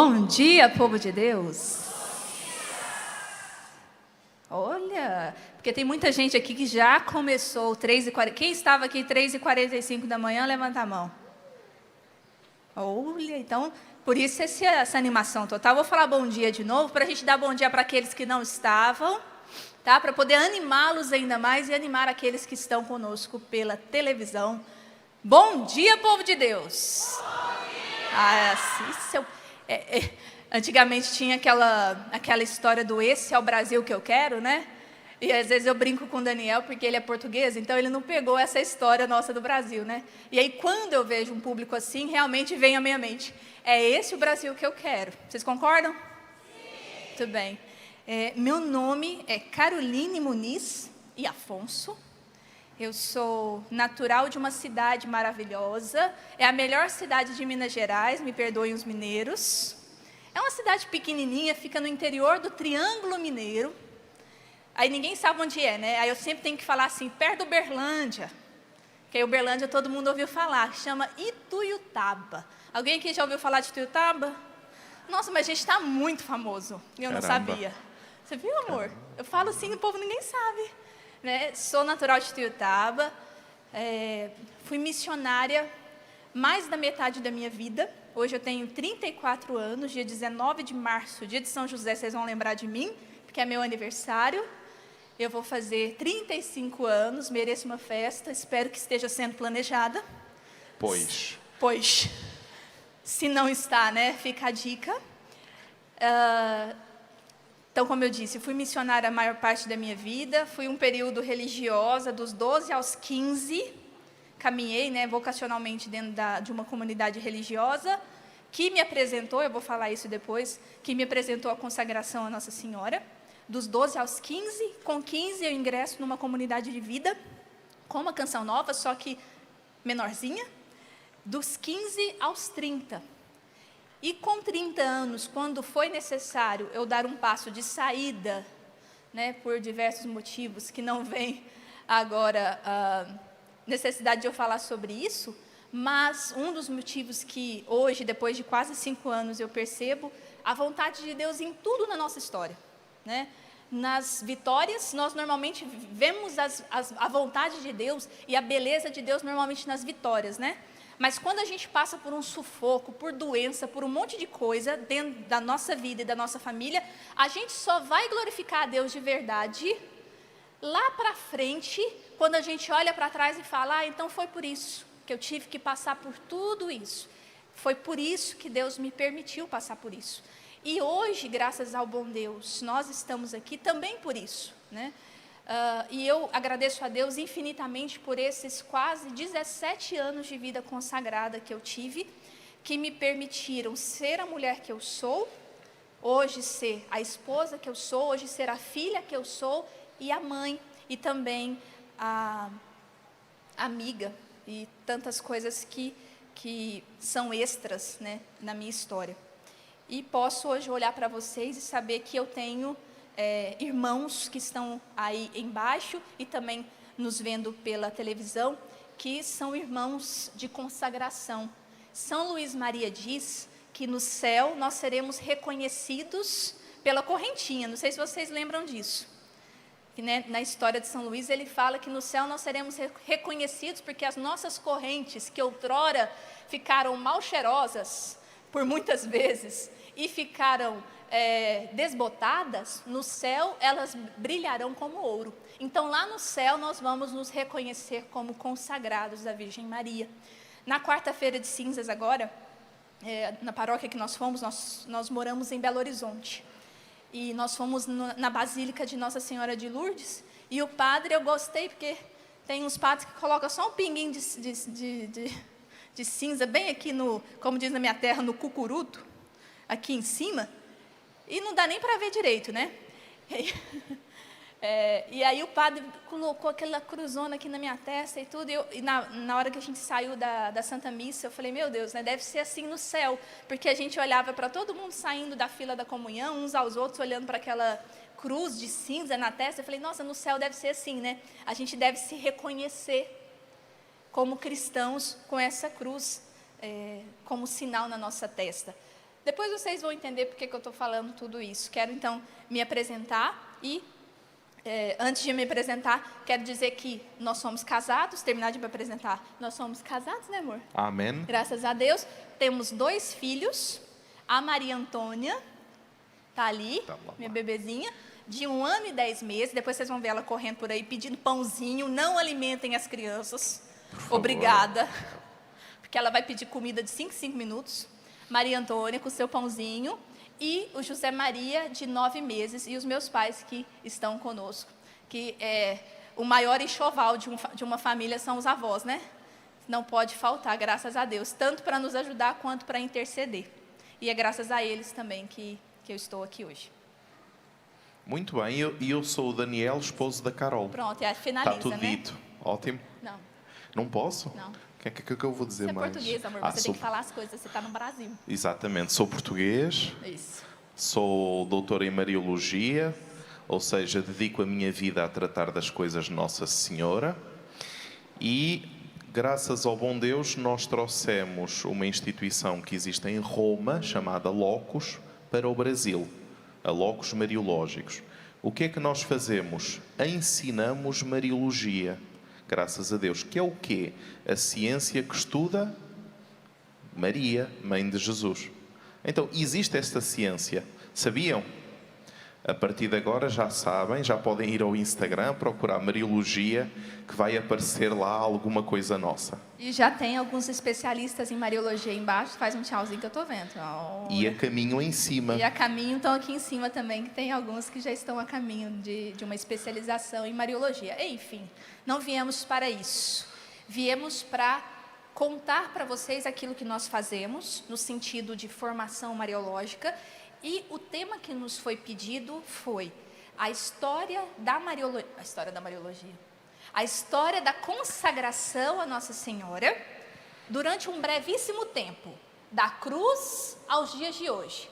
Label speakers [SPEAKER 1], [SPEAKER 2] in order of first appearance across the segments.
[SPEAKER 1] Bom dia, povo de Deus. Olha, porque tem muita gente aqui que já começou 3h40. Quem estava aqui 3h45 da manhã, levanta a mão. Olha, então, por isso essa animação total. Vou falar bom dia de novo, para a gente dar bom dia para aqueles que não estavam, tá? Para poder animá-los ainda mais e animar aqueles que estão conosco pela televisão. Bom dia, povo de Deus. Bom dia. Antigamente tinha aquela história do esse é o Brasil que eu quero, né? E às vezes eu brinco com o Daniel, porque ele é português, então ele não pegou essa história nossa do Brasil, né? E aí quando eu vejo um público assim, realmente vem à minha mente, é esse o Brasil que eu quero. Vocês concordam? Sim. Muito bem. Meu nome é Caroline Muniz e Afonso. Eu sou natural de uma cidade maravilhosa, é a melhor cidade de Minas Gerais, me perdoem os mineiros. É uma cidade pequenininha, fica no interior do Triângulo Mineiro. Aí ninguém sabe onde é, né? Aí eu sempre tenho que falar assim, perto do Uberlândia. Que aí Uberlândia todo mundo ouviu falar, chama Ituiutaba. Alguém aqui já ouviu falar de Ituiutaba? Nossa, mas a gente está muito famoso, eu não sabia. Você viu, amor? Eu falo assim, o povo ninguém sabe. Né? Sou natural de Ituiutaba, fui missionária mais da metade da minha vida. Hoje eu tenho 34 anos, dia 19 de março, dia de São José, vocês vão lembrar de mim, porque é meu aniversário. Eu vou fazer 35 anos, mereço uma festa, espero que esteja sendo planejada. Pois, se não está, né, fica a dica. Então, como eu disse, fui missionária a maior parte da minha vida, fui um período religiosa, dos 12 aos 15, caminhei, né, vocacionalmente dentro de uma comunidade religiosa, que me apresentou, eu vou falar isso depois, que me apresentou a consagração à Nossa Senhora. Dos 12 aos 15, com 15 eu ingresso numa comunidade de vida, com uma canção nova, só que menorzinha, dos 15 aos 30. E com 30 anos, quando foi necessário eu dar um passo de saída, né, por diversos motivos, que não vem agora a necessidade de eu falar sobre isso, mas um dos motivos que hoje, depois de quase 5 anos, eu percebo a vontade de Deus em tudo na nossa história. Né? Nas vitórias, nós normalmente vemos a vontade de Deus e a beleza de Deus normalmente nas vitórias, né? Mas quando a gente passa por um sufoco, por doença, por um monte de coisa dentro da nossa vida e da nossa família, a gente só vai glorificar a Deus de verdade lá para frente, quando a gente olha para trás e fala, então foi por isso que eu tive que passar por tudo isso. Foi por isso que Deus me permitiu passar por isso. E hoje, graças ao bom Deus, nós estamos aqui também por isso, né? E eu agradeço a Deus infinitamente por esses quase 17 anos de vida consagrada que eu tive, que me permitiram ser a mulher que eu sou, hoje ser a esposa que eu sou, hoje ser a filha que eu sou e a mãe, e também a amiga, e tantas coisas que são extras, né, na minha história. E posso hoje olhar para vocês e saber que eu tenho irmãos que estão aí embaixo e também nos vendo pela televisão, que são irmãos de consagração. São Luís Maria diz que no céu nós seremos reconhecidos pela correntinha, não sei se vocês lembram disso. Que, né, na história de São Luís ele fala que no céu nós seremos reconhecidos porque as nossas correntes, que outrora ficaram mal cheirosas por muitas vezes e ficaram desbotadas, no céu elas brilharão como ouro. Então lá no céu nós vamos nos reconhecer como consagrados da Virgem Maria. Na quarta-feira de cinzas agora, na paróquia que nós fomos, nós moramos em Belo Horizonte. E nós fomos na Basílica de Nossa Senhora de Lourdes, e o padre, eu gostei, porque tem uns padres que colocam só um pinguinho de cinza, bem aqui no, como diz na minha terra, no cucuruto, aqui em cima, e não dá nem para ver direito, né? E aí o padre colocou aquela cruzona aqui na minha testa e tudo, e na hora que a gente saiu da Santa Missa, eu falei, meu Deus, né, deve ser assim no céu, porque a gente olhava para todo mundo saindo da fila da comunhão, uns aos outros, olhando para aquela cruz de cinza na testa, eu falei, nossa, no céu deve ser assim, né? A gente deve se reconhecer como cristãos com essa cruz como sinal na nossa testa. Depois vocês vão entender por que eu estou falando tudo isso. Quero, então, me apresentar e, antes de me apresentar, quero dizer que nós somos casados, terminar de me apresentar. Nós somos casados, né, amor?
[SPEAKER 2] Amém.
[SPEAKER 1] Graças a Deus. Temos 2 filhos. A Maria Antônia, está ali, minha bebezinha, de 1 ano e 10 meses. Depois vocês vão ver ela correndo por aí, pedindo pãozinho. Não alimentem as crianças. Obrigada. Porque ela vai pedir comida de 5 em 5 minutos. Maria Antônia com seu pãozinho. E o José Maria, de 9 meses. E os meus pais que estão conosco. Que o maior enxoval de uma família são os avós, né? Não pode faltar, graças a Deus. Tanto para nos ajudar, quanto para interceder. E é graças a eles também que eu estou aqui hoje.
[SPEAKER 2] Muito bem, e eu sou o Daniel, esposo da Carol.
[SPEAKER 1] Pronto, finaliza,
[SPEAKER 2] está tudo dito. Ótimo.
[SPEAKER 1] Não.
[SPEAKER 2] Não posso?
[SPEAKER 1] Não.
[SPEAKER 2] O que eu vou dizer mais?
[SPEAKER 1] Você é português, amor, você tem que falar as coisas, você está no Brasil.
[SPEAKER 2] Exatamente, sou português.
[SPEAKER 1] Isso.
[SPEAKER 2] Sou doutor em Mariologia, ou seja, dedico a minha vida a tratar das coisas de Nossa Senhora. E, graças ao bom Deus, nós trouxemos uma instituição que existe em Roma, chamada Locus, para o Brasil. A Locus Mariológicos. O que é que nós fazemos? Ensinamos Mariologia, graças a Deus. Que é o quê? A ciência que estuda Maria, mãe de Jesus. Então, existe esta ciência. Sabiam? A partir de agora já sabem, já podem ir ao Instagram, procurar Mariologia, que vai aparecer lá alguma coisa nossa.
[SPEAKER 1] E já tem alguns especialistas em Mariologia embaixo, faz um tchauzinho que eu estou vendo.
[SPEAKER 2] E a caminho em cima.
[SPEAKER 1] E a caminho estão aqui em cima também, que tem alguns que já estão a caminho de uma especialização em Mariologia. Enfim, não viemos para isso. Viemos para contar para vocês aquilo que nós fazemos, no sentido de formação mariológica. E o tema que nos foi pedido foi a história da Mariologia. A história da consagração a Nossa Senhora durante um brevíssimo tempo, da cruz aos dias de hoje.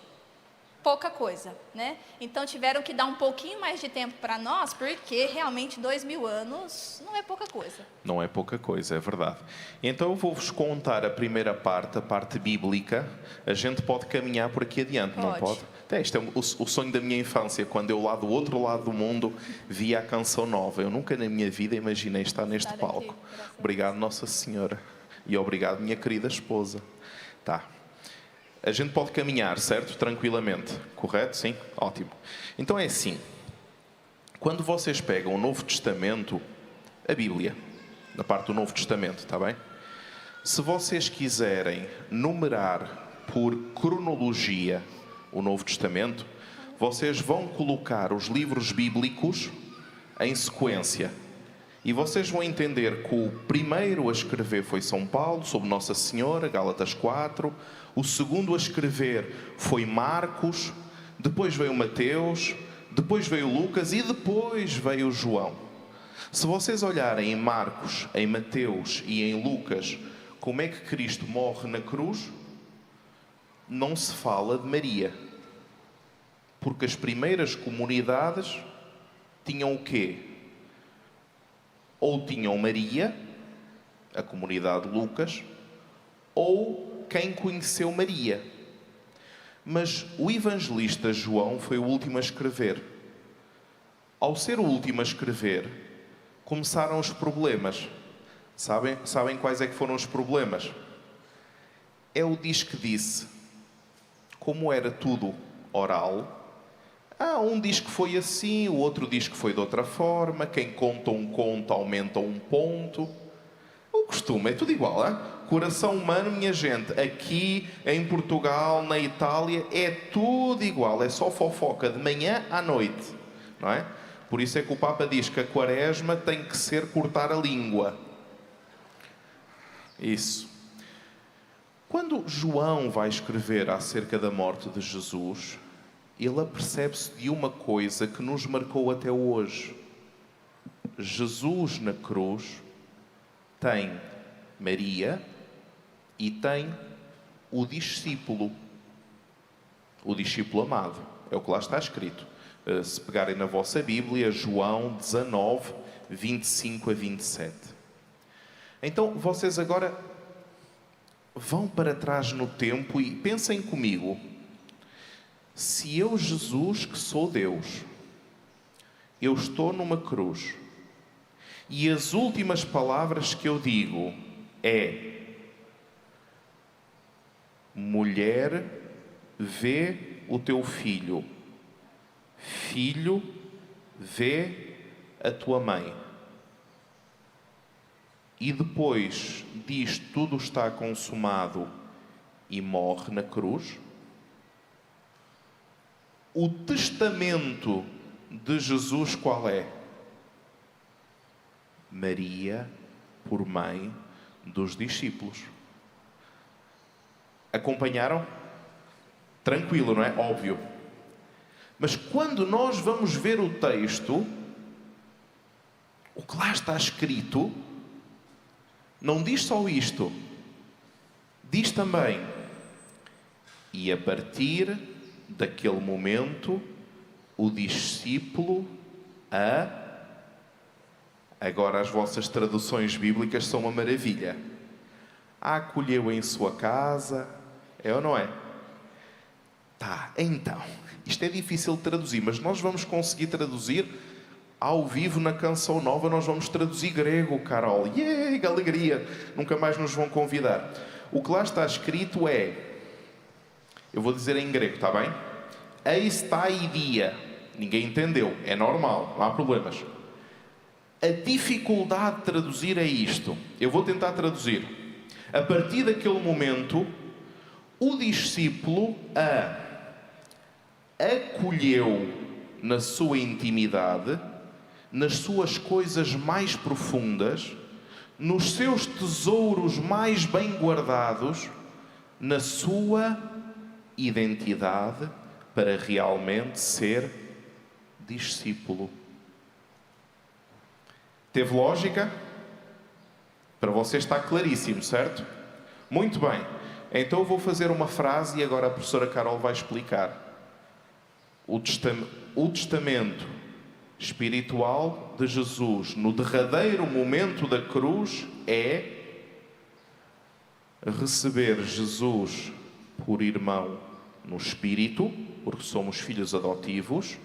[SPEAKER 1] Pouca coisa, né? Então tiveram que dar um pouquinho mais de tempo para nós, porque realmente 2000 anos não é pouca coisa.
[SPEAKER 2] Não é pouca coisa, é verdade. Então eu vou-vos contar a primeira parte, a parte bíblica. A gente pode caminhar por aqui adiante, não pode? Este é o sonho da minha infância, quando eu lá do outro lado do mundo via a Canção Nova. Eu nunca na minha vida imaginei estar neste palco. Obrigado, Nossa Senhora. E obrigado, minha querida esposa. Tá. A gente pode caminhar, certo? Tranquilamente. Correto? Sim? Ótimo. Então é assim. Quando vocês pegam o Novo Testamento, a Bíblia, na parte do Novo Testamento, está bem? Se vocês quiserem numerar por cronologia o Novo Testamento, vocês vão colocar os livros bíblicos em sequência. E vocês vão entender que o primeiro a escrever foi São Paulo, sobre Nossa Senhora, Gálatas 4. O segundo a escrever foi Marcos. Depois veio Mateus. Depois veio Lucas. E depois veio João. Se vocês olharem em Marcos, em Mateus e em Lucas, como é que Cristo morre na cruz, não se fala de Maria. Porque as primeiras comunidades tinham o quê? Ou tinham Maria, a comunidade de Lucas, ou quem conheceu Maria. Mas o evangelista João foi o último a escrever. Ao ser o último a escrever, começaram os problemas. Sabem quais é que foram os problemas? Ele diz que disse, como era tudo oral, um diz que foi assim, o outro diz que foi de outra forma, quem conta um conto aumenta um ponto. O costume é tudo igual, hein? Coração humano, minha gente, aqui em Portugal, na Itália, é tudo igual, é só fofoca de manhã à noite, não é? Por isso é que o Papa diz que a quaresma tem que ser cortar a língua. Isso. Quando João vai escrever acerca da morte de Jesus, ele apercebe-se de uma coisa que nos marcou até hoje. Jesus na cruz tem Maria e tem o discípulo amado. É o que lá está escrito. Se pegarem na vossa Bíblia, João 19, 25 a 27. Então, vocês agora vão para trás no tempo e pensem comigo. Se eu, Jesus, que sou Deus, eu estou numa cruz, e as últimas palavras que eu digo é: mulher, vê o teu filho. Filho, vê a tua mãe. E depois diz: tudo está consumado, e morre na cruz. O testamento de Jesus qual é? Maria, por mãe dos discípulos. Acompanharam? Tranquilo, não é? Óbvio. Mas quando nós vamos ver o texto, o que lá está escrito não diz só isto. Diz também: e a partir daquele momento, o discípulo Agora as vossas traduções bíblicas são uma maravilha. A acolheu em sua casa, é ou não é? Tá, então, isto é difícil de traduzir, mas nós vamos conseguir traduzir ao vivo na Canção Nova. Nós vamos traduzir grego, Carol. Yeah, que alegria! Nunca mais nos vão convidar. O que lá está escrito é, eu vou dizer em grego, está bem? Eistaidia. Ninguém entendeu, é normal, não há problemas. A dificuldade de traduzir é isto. Eu vou tentar traduzir. A partir daquele momento, o discípulo a acolheu na sua intimidade, nas suas coisas mais profundas, nos seus tesouros mais bem guardados, na sua identidade, para realmente ser discípulo. Teve lógica? Para você está claríssimo, certo? Muito bem. Então eu vou fazer uma frase e agora a professora Carol vai explicar. O testamento espiritual de Jesus no derradeiro momento da cruz é receber Jesus por irmão no Espírito, porque somos filhos adotivos.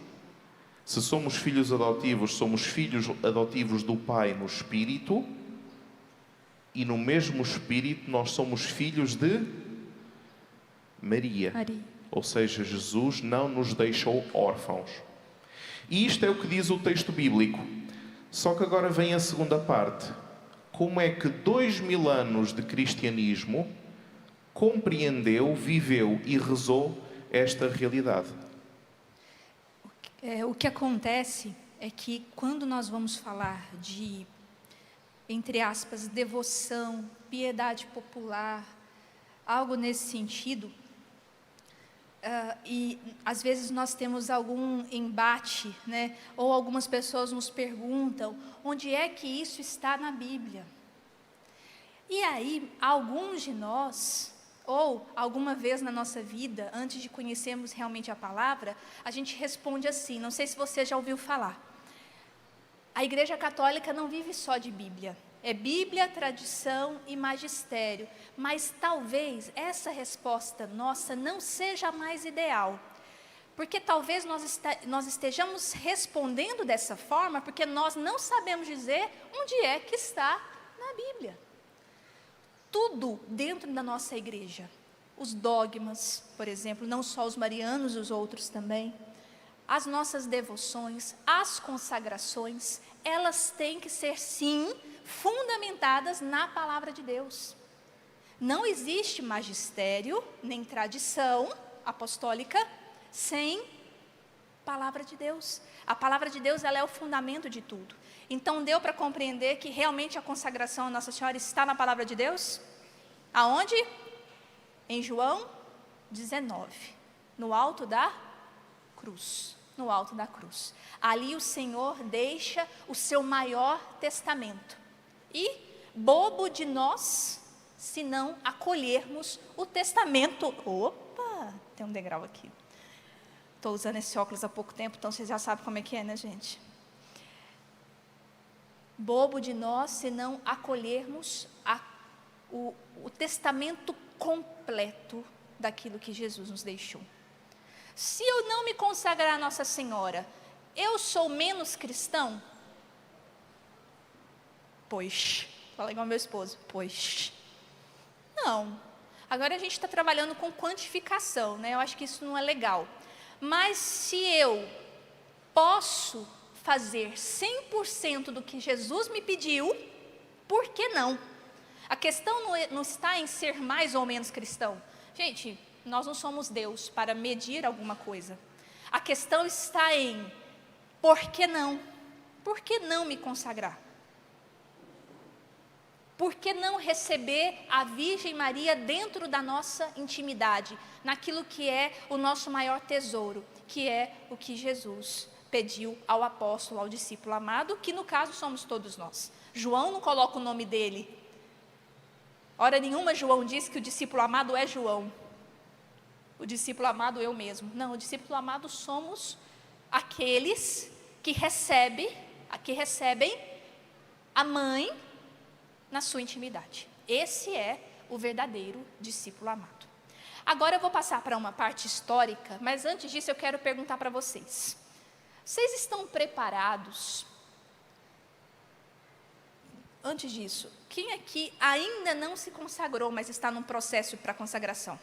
[SPEAKER 2] Se somos filhos adotivos, somos filhos adotivos do Pai no Espírito, e no mesmo Espírito nós somos filhos de Maria. Ou seja, Jesus não nos deixou órfãos. E isto é o que diz o texto bíblico. Só que agora vem a segunda parte. Como é que 2000 anos de cristianismo compreendeu, viveu e rezou esta realidade?
[SPEAKER 1] O que acontece é que quando nós vamos falar de, entre aspas, devoção, piedade popular, algo nesse sentido, e às vezes nós temos algum embate, né? Ou algumas pessoas nos perguntam onde é que isso está na Bíblia. E aí, alguns de nós, ou alguma vez na nossa vida, antes de conhecermos realmente a palavra, a gente responde assim, não sei se você já ouviu falar. A Igreja Católica não vive só de Bíblia. É Bíblia, tradição e magistério. Mas talvez essa resposta nossa não seja a mais ideal. Porque talvez nós estejamos respondendo dessa forma porque nós não sabemos dizer onde é que está na Bíblia. Tudo dentro da nossa igreja, os dogmas, por exemplo, não só os marianos, os outros também, as nossas devoções, as consagrações, elas têm que ser, sim, fundamentadas na palavra de Deus. Não existe magistério, nem tradição apostólica, sem palavra de Deus. A palavra de Deus, ela é o fundamento de tudo. Então, deu para compreender que realmente a consagração a Nossa Senhora está na palavra de Deus? Aonde? Em João 19, no alto da cruz. No alto da cruz. Ali o Senhor deixa o seu maior testamento. E bobo de nós, se não acolhermos o testamento. Opa, tem um degrau aqui. Estou usando esse óculos há pouco tempo, então vocês já sabem como é que é, né, gente? Bobo de nós, se não acolhermos o testamento completo daquilo que Jesus nos deixou. Se não me consagrar a Nossa Senhora, eu sou menos cristão? Pois, fala igual meu esposo, pois, não. Agora a gente está trabalhando com quantificação, né? Eu acho que isso não é legal. Mas se eu posso fazer 100% do que Jesus me pediu, por que não? A questão não está em ser mais ou menos cristão. Gente, nós não somos Deus para medir alguma coisa. A questão está em, por que não? Por que não me consagrar? Por que não receber a Virgem Maria dentro da nossa intimidade, naquilo que é o nosso maior tesouro, que é o que Jesus pediu ao apóstolo, ao discípulo amado, que no caso somos todos nós. João não coloca o nome dele. Hora nenhuma João diz que o discípulo amado é João. O discípulo amado eu mesmo. Não, o discípulo amado somos aqueles que recebem a mãe na sua intimidade. Esse é o verdadeiro discípulo amado. Agora eu vou passar para uma parte histórica, mas antes disso eu quero perguntar para vocês. Vocês estão preparados? Antes disso, quem aqui ainda não se consagrou, mas está num processo para consagração?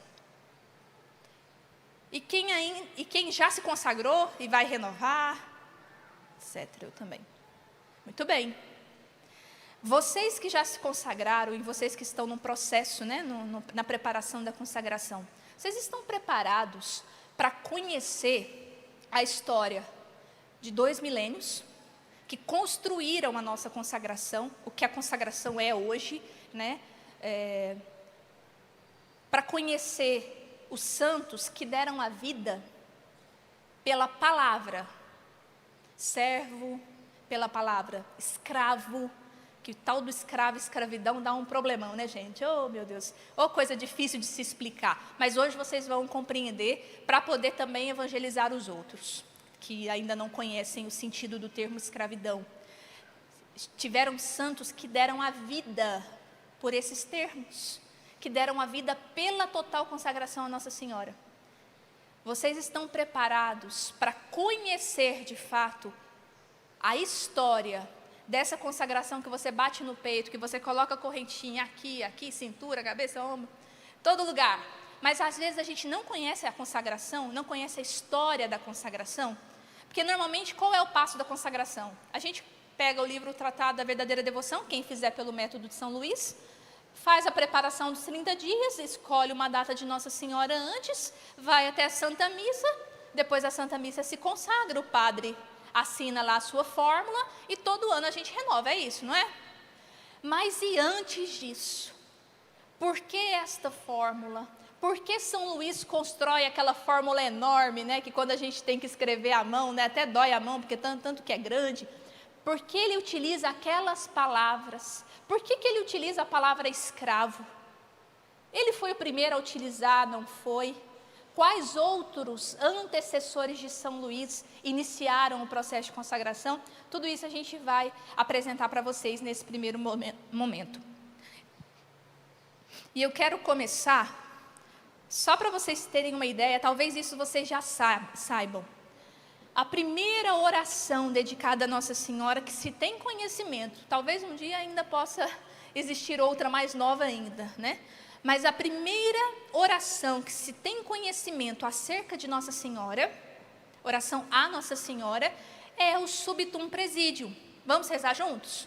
[SPEAKER 1] E quem já se consagrou e vai renovar, etc. Eu também. Muito bem. Vocês que já se consagraram e vocês que estão num processo, né, na preparação da consagração, vocês estão preparados para conhecer a história de 2 milênios que construíram a nossa consagração, o que a consagração é hoje, né? Para conhecer os santos que deram a vida pela palavra servo, pela palavra escravo, que o tal do escravo, escravidão dá um problemão, né, gente? Oh, meu Deus, coisa difícil de se explicar. Mas hoje vocês vão compreender para poder também evangelizar os outros, que ainda não conhecem o sentido do termo escravidão. Tiveram santos que deram a vida por esses termos, que deram a vida pela total consagração a Nossa Senhora. Vocês estão preparados para conhecer de fato a história dessa consagração que você bate no peito, que você coloca a correntinha aqui, cintura, cabeça, ombro, todo lugar. Mas às vezes a gente não conhece a consagração, não conhece a história da consagração, porque normalmente qual é o passo da consagração? A gente pega o livro Tratado da Verdadeira Devoção, quem fizer pelo método de São Luís, faz a preparação dos 30 dias, escolhe uma data de Nossa Senhora antes, vai até a Santa Missa, depois da Santa Missa se consagra, o padre assina lá a sua fórmula e todo ano a gente renova, é isso, não é? Mas e antes disso? Por que esta fórmula? Por que São Luís constrói aquela fórmula enorme, né? Que quando a gente tem que escrever à mão, né, até dói a mão, porque tanto que é grande. Por que ele utiliza aquelas palavras? Por que ele utiliza a palavra escravo? Ele foi o primeiro a utilizar, não foi? Quais outros antecessores de São Luís iniciaram o processo de consagração? Tudo isso a gente vai apresentar para vocês nesse primeiro momento. E eu quero começar, só para vocês terem uma ideia, talvez isso vocês já saibam. A primeira oração dedicada a Nossa Senhora, que se tem conhecimento, talvez um dia ainda possa existir outra mais nova ainda, né? Mas a primeira oração que se tem conhecimento acerca de Nossa Senhora, oração a Nossa Senhora, é o Subtum Praesidium. Vamos rezar juntos?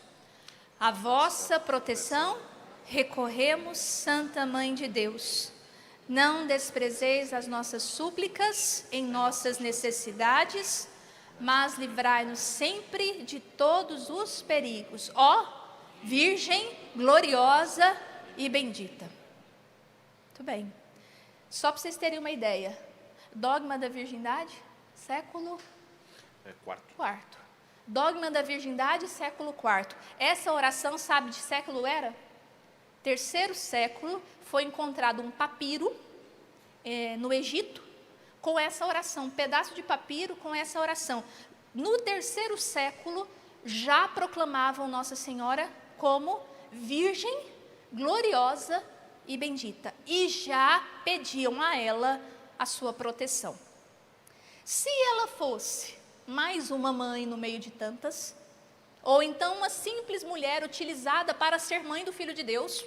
[SPEAKER 1] A vossa proteção recorremos, Santa Mãe de Deus. Não desprezeis as nossas súplicas em nossas necessidades, mas livrai-nos sempre de todos os perigos. Ó Virgem gloriosa e bendita. Muito bem. Só para vocês terem uma ideia. Dogma da virgindade, século quarto. Dogma da virgindade, século IV. Essa oração, sabe de século era? 3º século, foi encontrado um papiro no Egito com essa oração, um pedaço de papiro com essa oração. No 3º século, já proclamavam Nossa Senhora como Virgem gloriosa e bendita, e já pediam a ela a sua proteção. Se ela fosse mais uma mãe no meio de tantas, ou então uma simples mulher utilizada para ser mãe do Filho de Deus,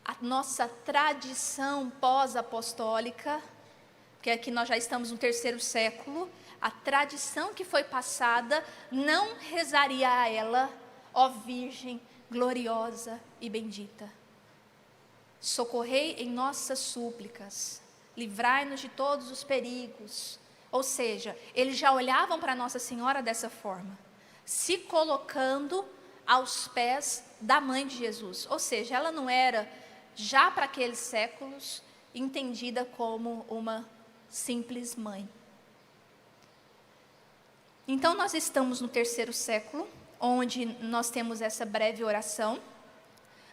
[SPEAKER 1] a nossa tradição pós-apostólica, que aqui nós já estamos no 3º século, a tradição que foi passada não rezaria a ela: ó Virgem gloriosa e bendita, socorrei em nossas súplicas, livrai-nos de todos os perigos. Ou seja, eles já olhavam para Nossa Senhora dessa forma, se colocando aos pés da mãe de Jesus. Ou seja, ela não era, já para aqueles séculos, entendida como uma simples mãe. Então, nós estamos no 3º século, onde nós temos essa breve oração,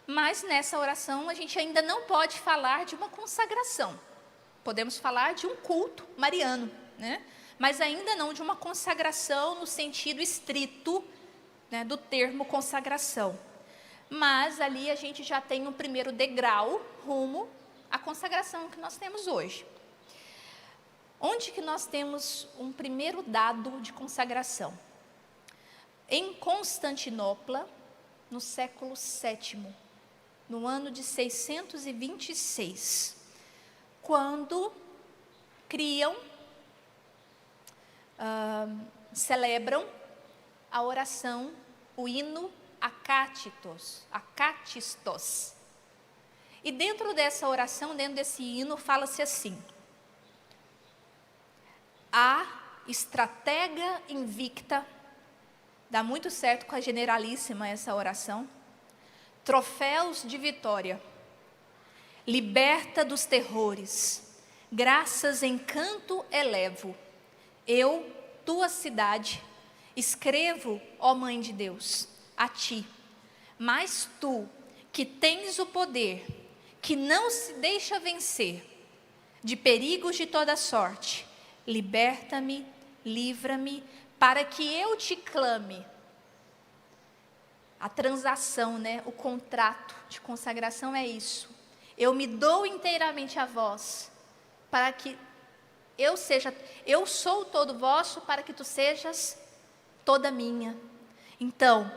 [SPEAKER 1] mas nessa oração a gente ainda não pode falar de uma consagração. Podemos falar de um culto mariano, né? Mas ainda não de uma consagração no sentido estrito, né, do termo consagração. Mas ali a gente já tem um primeiro degrau rumo à consagração que nós temos hoje. Onde que nós temos um primeiro dado de consagração? Em Constantinopla, no século VII, no ano de 626, quando celebram a oração, o hino Acatistos. E dentro dessa oração, dentro desse hino, fala-se assim: a estratega invicta, dá muito certo com a generalíssima essa oração, troféus de vitória, liberta dos terrores, graças em canto elevo, eu, tua cidade, escrevo, ó Mãe de Deus, a ti, mas tu, que tens o poder, que não se deixa vencer, de perigos de toda sorte, liberta-me, livra-me, para que eu te clame. A transação, né? O contrato de consagração é isso. Eu me dou inteiramente a vós, para que eu sou todo vosso, para que tu sejas toda minha. Então,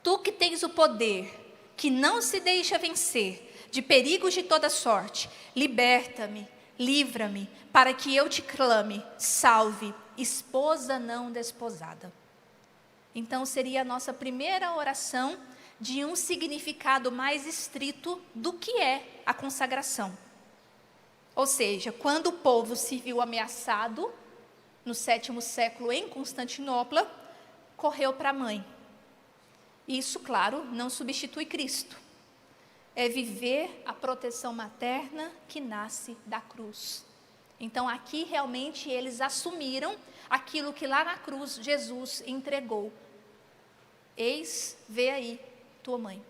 [SPEAKER 1] tu que tens o poder, que não se deixa vencer, de perigos de toda sorte, liberta-me, livra-me, para que eu te clame, salve, esposa não desposada. Então, seria a nossa primeira oração de um significado mais estrito do que é a consagração. Ou seja, quando o povo se viu ameaçado, no 7º século em Constantinopla, correu para a mãe. Isso, claro, não substitui Cristo. É viver a proteção materna que nasce da cruz. Então, aqui realmente eles assumiram aquilo que lá na cruz Jesus entregou. Eis, vê aí, tua mãe.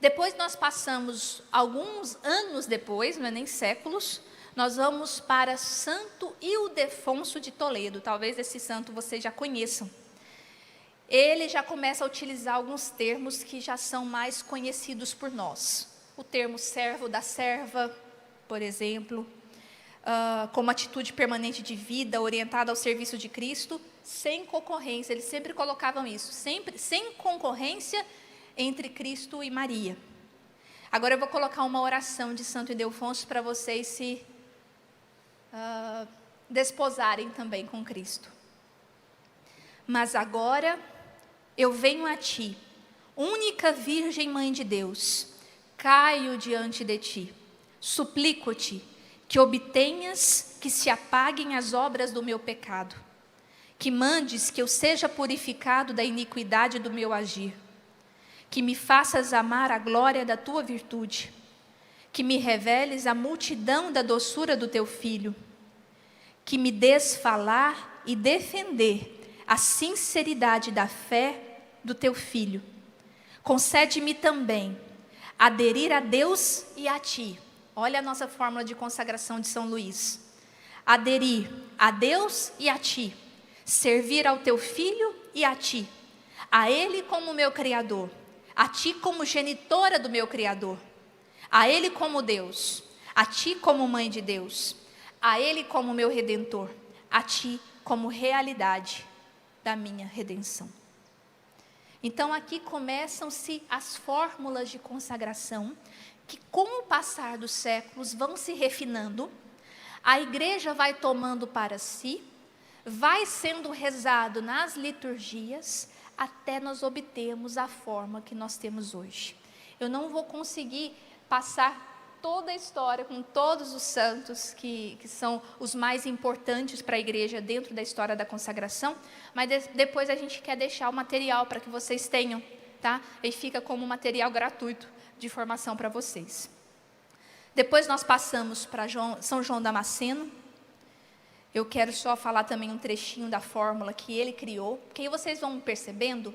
[SPEAKER 1] Depois nós passamos, alguns anos depois, não é nem séculos, nós vamos para Santo Ildefonso de Toledo. Talvez esse santo vocês já conheçam. Ele já começa a utilizar alguns termos que já são mais conhecidos por nós. O termo servo da serva, por exemplo, como atitude permanente de vida, orientada ao serviço de Cristo, sem concorrência. Eles sempre colocavam isso, sempre sem concorrência entre Cristo e Maria. Agora eu vou colocar uma oração de Santo Ildefonso para vocês se desposarem também com Cristo. Mas agora eu venho a ti, única Virgem Mãe de Deus, caio diante de ti, suplico-te que obtenhas que se apaguem as obras do meu pecado, que mandes que eu seja purificado da iniquidade do meu agir, que me faças amar a glória da tua virtude, que me reveles a multidão da doçura do teu Filho, que me des falar e defender a sinceridade da fé do teu Filho. Concede-me também aderir a Deus e a ti. Olha a nossa fórmula de consagração de São Luís. Aderir a Deus e a ti, servir ao teu Filho e a ti, a Ele como meu Criador, a ti como genitora do meu Criador, a Ele como Deus, a ti como Mãe de Deus, a Ele como meu Redentor, a Ti como realidade da minha redenção. Então aqui começam-se as fórmulas de consagração, que com o passar dos séculos vão se refinando, a igreja vai tomando para si, vai sendo rezado nas liturgias, até nós obtermos a forma que nós temos hoje. Eu não vou conseguir passar toda a história com todos os santos que são os mais importantes para a igreja dentro da história da consagração, mas depois a gente quer deixar o material para que vocês tenham, tá? E fica como material gratuito de formação para vocês. Depois nós passamos para São João Damasceno. Eu quero só falar também um trechinho da fórmula que ele criou, porque aí vocês vão percebendo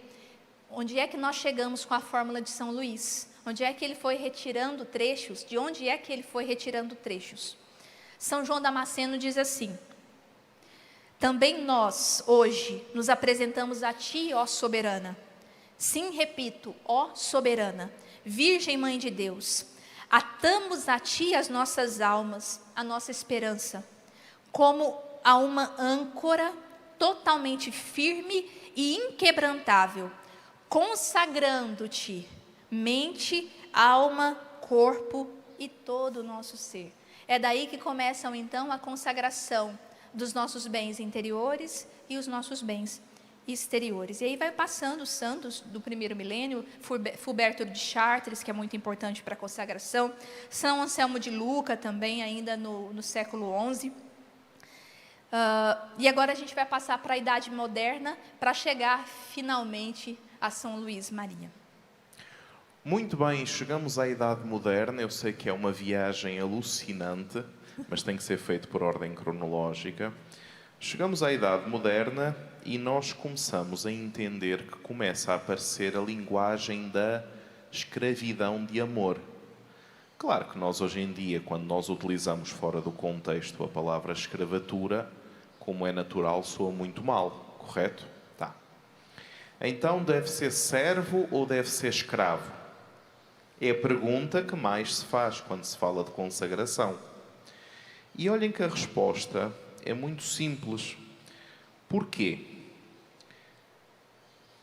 [SPEAKER 1] onde é que nós chegamos com a fórmula de São Luís, onde é que ele foi retirando trechos, de onde é que ele foi retirando trechos. São João Damasceno diz assim: também nós, hoje, nos apresentamos a Ti, ó soberana. Sim, repito, ó soberana, Virgem Mãe de Deus, atamos a Ti as nossas almas, a nossa esperança, como a uma âncora totalmente firme e inquebrantável, consagrando-Te mente, alma, corpo e todo o nosso ser. É daí que começam então a consagração dos nossos bens interiores e os nossos bens exteriores. E aí vai passando os santos do primeiro milênio, Fulberto de Chartres, que é muito importante para a consagração, São Anselmo de Luca também, ainda no século XI. E agora a gente vai passar para a Idade Moderna, para chegar finalmente a São Luís Maria.
[SPEAKER 2] Muito bem, chegamos à Idade Moderna. Eu sei que é uma viagem alucinante, mas tem que ser feito por ordem cronológica. Chegamos à Idade Moderna e nós começamos a entender que começa a aparecer a linguagem da escravidão de amor. Claro que nós hoje em dia, quando nós utilizamos fora do contexto a palavra escravatura, como é natural, soa muito mal, correto? Tá. Então deve ser servo ou deve ser escravo? É a pergunta que mais se faz quando se fala de consagração. E olhem que a resposta é muito simples. Porquê?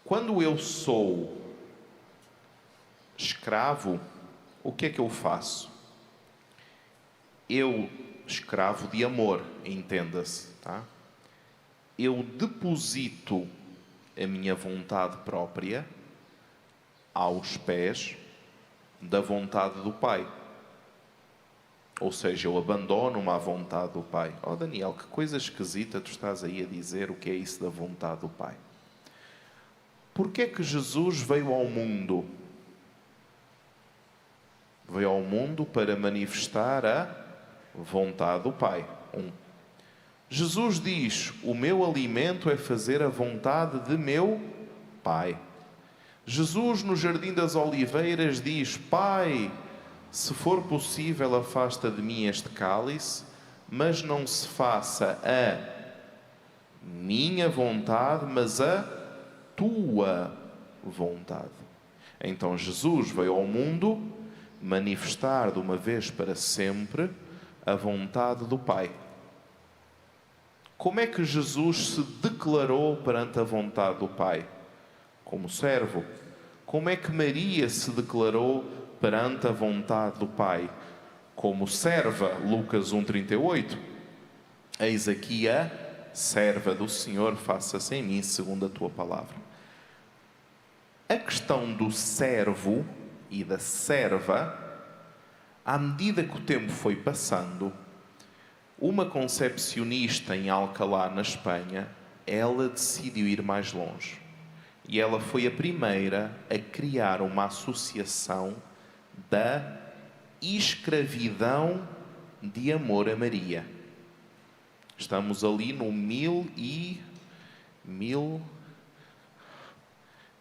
[SPEAKER 2] Quando eu sou escravo, o que é que eu faço? Eu, escravo de amor, entenda-se, tá? Eu deposito a minha vontade própria aos pés da vontade do Pai. Ou seja, eu abandono-me à vontade do Pai. Oh Daniel, que coisa esquisita tu estás aí a dizer o que é isso da vontade do Pai. Porquê é que Jesus veio ao mundo? Veio ao mundo para manifestar a vontade do Pai. Jesus diz: o meu alimento é fazer a vontade de meu Pai. Jesus, no Jardim das Oliveiras, diz: Pai, se for possível, afasta de mim este cálice, mas não se faça a minha vontade, mas a tua vontade. Então Jesus veio ao mundo manifestar de uma vez para sempre a vontade do Pai. Como é que Jesus se declarou perante a vontade do Pai? Como servo. Como é que Maria se declarou perante a vontade do Pai? Como serva. Lucas 1,38. Eis aqui a serva do Senhor, faça-se em mim segundo a tua palavra. A questão do servo e da serva, à medida que o tempo foi passando, uma concepcionista em Alcalá, na Espanha, ela decidiu ir mais longe. E ela foi a primeira a criar uma associação da escravidão de amor a Maria. Estamos ali no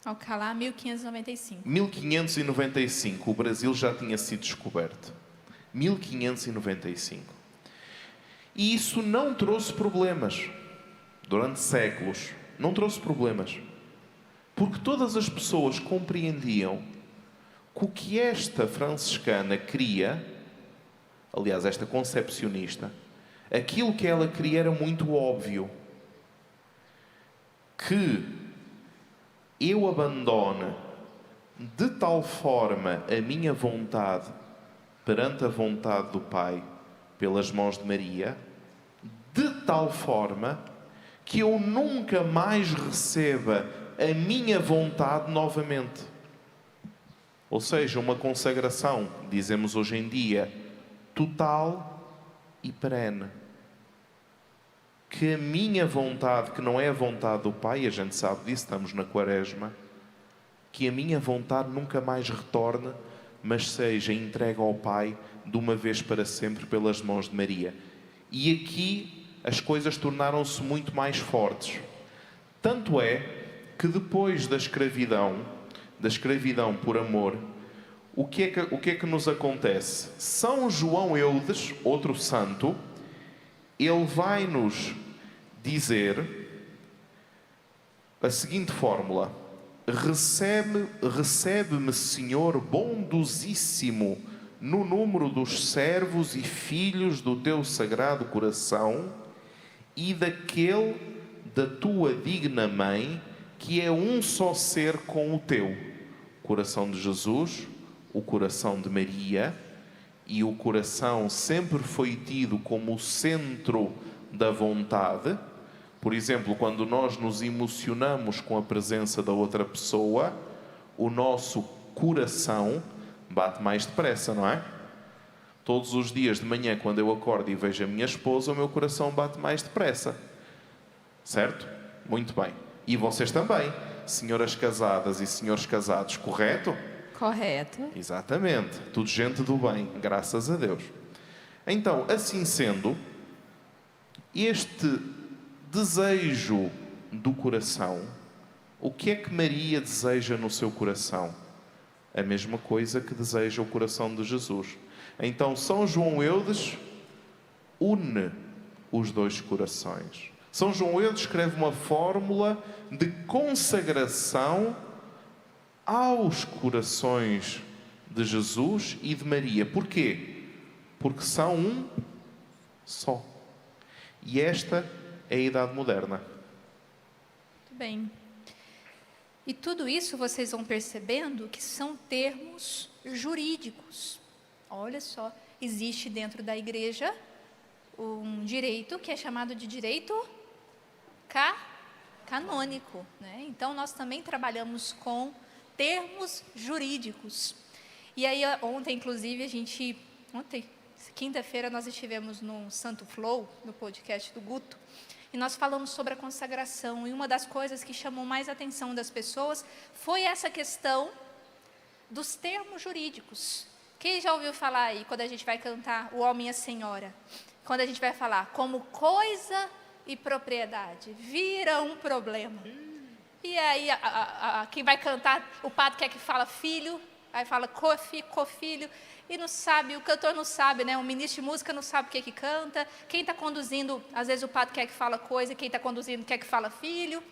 [SPEAKER 1] Alcalá, 1595.
[SPEAKER 2] 1595. O Brasil já tinha sido descoberto. 1595. E isso não trouxe problemas. Durante séculos, não trouxe problemas. Porque todas as pessoas compreendiam que o que esta franciscana queria, aliás, esta concepcionista, aquilo que ela queria era muito óbvio. Que eu abandone de tal forma a minha vontade perante a vontade do Pai, pelas mãos de Maria, de tal forma que eu nunca mais receba a minha vontade novamente. Ou seja, uma consagração, dizemos hoje em dia, total e perene. Que a minha vontade, que não é a vontade do Pai, a gente sabe disso, estamos na Quaresma, que a minha vontade nunca mais retorne, mas seja entregue ao Pai de uma vez para sempre pelas mãos de Maria. E aqui as coisas tornaram-se muito mais fortes. Tanto é que depois da escravidão por amor, o que é que nos acontece? São João Eudes, outro santo, ele vai-nos dizer a seguinte fórmula: recebe-me, Senhor, bondosíssimo, no número dos servos e filhos do teu sagrado coração e daquele da tua digna mãe, que é um só ser com o teu. O coração de Jesus, o coração de Maria, e o coração sempre foi tido como o centro da vontade. Por exemplo, quando nós nos emocionamos com a presença da outra pessoa, o nosso coração bate mais depressa, não é? Todos os dias de manhã, quando eu acordo e vejo a minha esposa, o meu coração bate mais depressa. Certo? Muito bem. E vocês também, senhoras casadas e senhores casados, correto?
[SPEAKER 3] Correto.
[SPEAKER 2] Exatamente. Tudo gente do bem, graças a Deus. Então, assim sendo, este desejo do coração, o que é que Maria deseja no seu coração? A mesma coisa que deseja o coração de Jesus. Então, São João Eudes une os dois corações. São João Eudes escreve uma fórmula de consagração aos corações de Jesus e de Maria. Porquê? Porque são um só. E esta é a Idade Moderna.
[SPEAKER 1] Muito bem. E tudo isso vocês vão percebendo que são termos jurídicos. Olha só, existe dentro da igreja um direito que é chamado de direito canônico, né? Então, nós também trabalhamos com termos jurídicos. E aí, ontem, inclusive, quinta-feira, nós estivemos no Santo Flow, no podcast do Guto, e nós falamos sobre a consagração. E uma das coisas que chamou mais a atenção das pessoas foi essa questão dos termos jurídicos. Quem já ouviu falar aí, quando a gente vai cantar O Homem e a Senhora? Quando a gente vai falar como coisa e propriedade, vira um problema. E aí, quem vai cantar, o padre quer que fala filho, aí fala cofilho, e não sabe, o cantor não sabe, né? O ministro de música não sabe o que canta, quem está conduzindo, às vezes o padre quer que fala coisa, quem está conduzindo quer que fala filho,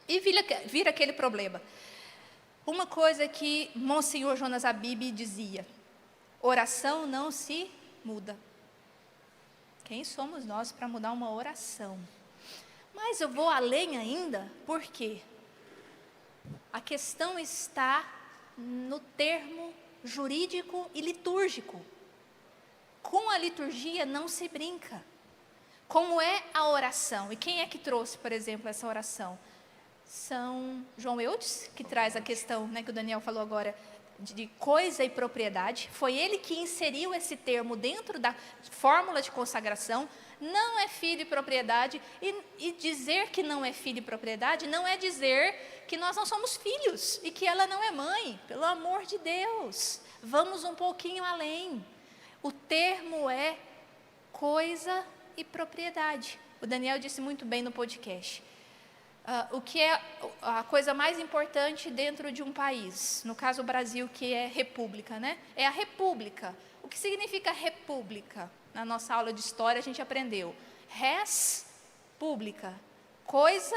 [SPEAKER 1] e vira aquele problema. Uma coisa que Monsenhor Jonas Abib dizia: oração não se muda. Quem somos nós para mudar uma oração? Mas eu vou além ainda, por quê? A questão está no termo jurídico e litúrgico. Com a liturgia não se brinca. Como é a oração? E quem é que trouxe, por exemplo, essa oração? São João Eudes, que traz a questão, né, que o Daniel falou agora, de coisa e propriedade. Foi ele que inseriu esse termo dentro da fórmula de consagração. Não é filho e propriedade, e dizer que não é filho e propriedade não é dizer que nós não somos filhos e que ela não é mãe, pelo amor de Deus. Vamos um pouquinho além. O termo é coisa e propriedade. O Daniel disse muito bem no podcast. O que é a coisa mais importante dentro de um país, no caso o Brasil, que é república, né? É a república. O que significa república? Na nossa aula de história a gente aprendeu. Res pública, coisa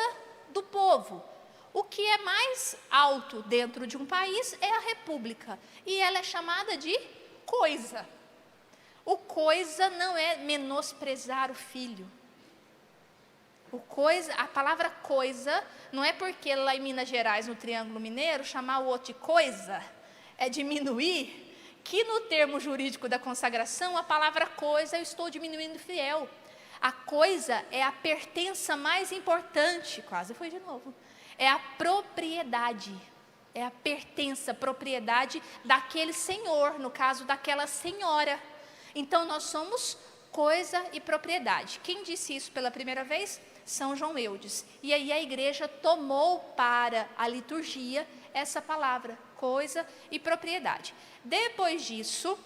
[SPEAKER 1] do povo. O que é mais alto dentro de um país é a república, e ela é chamada de coisa. O coisa não é menosprezar o filho. A palavra coisa, não é porque lá em Minas Gerais, no Triângulo Mineiro, chamar o outro de coisa, é diminuir, que no termo jurídico da consagração, a palavra coisa, eu estou diminuindo fiel. A coisa é a pertença mais importante, quase foi de novo, é a propriedade, é a pertença, propriedade daquele senhor, no caso daquela senhora. Então nós somos coisa e propriedade. Quem disse isso pela primeira vez? São João Eudes. E aí a igreja tomou para a liturgia essa palavra, coisa e propriedade. Depois disso,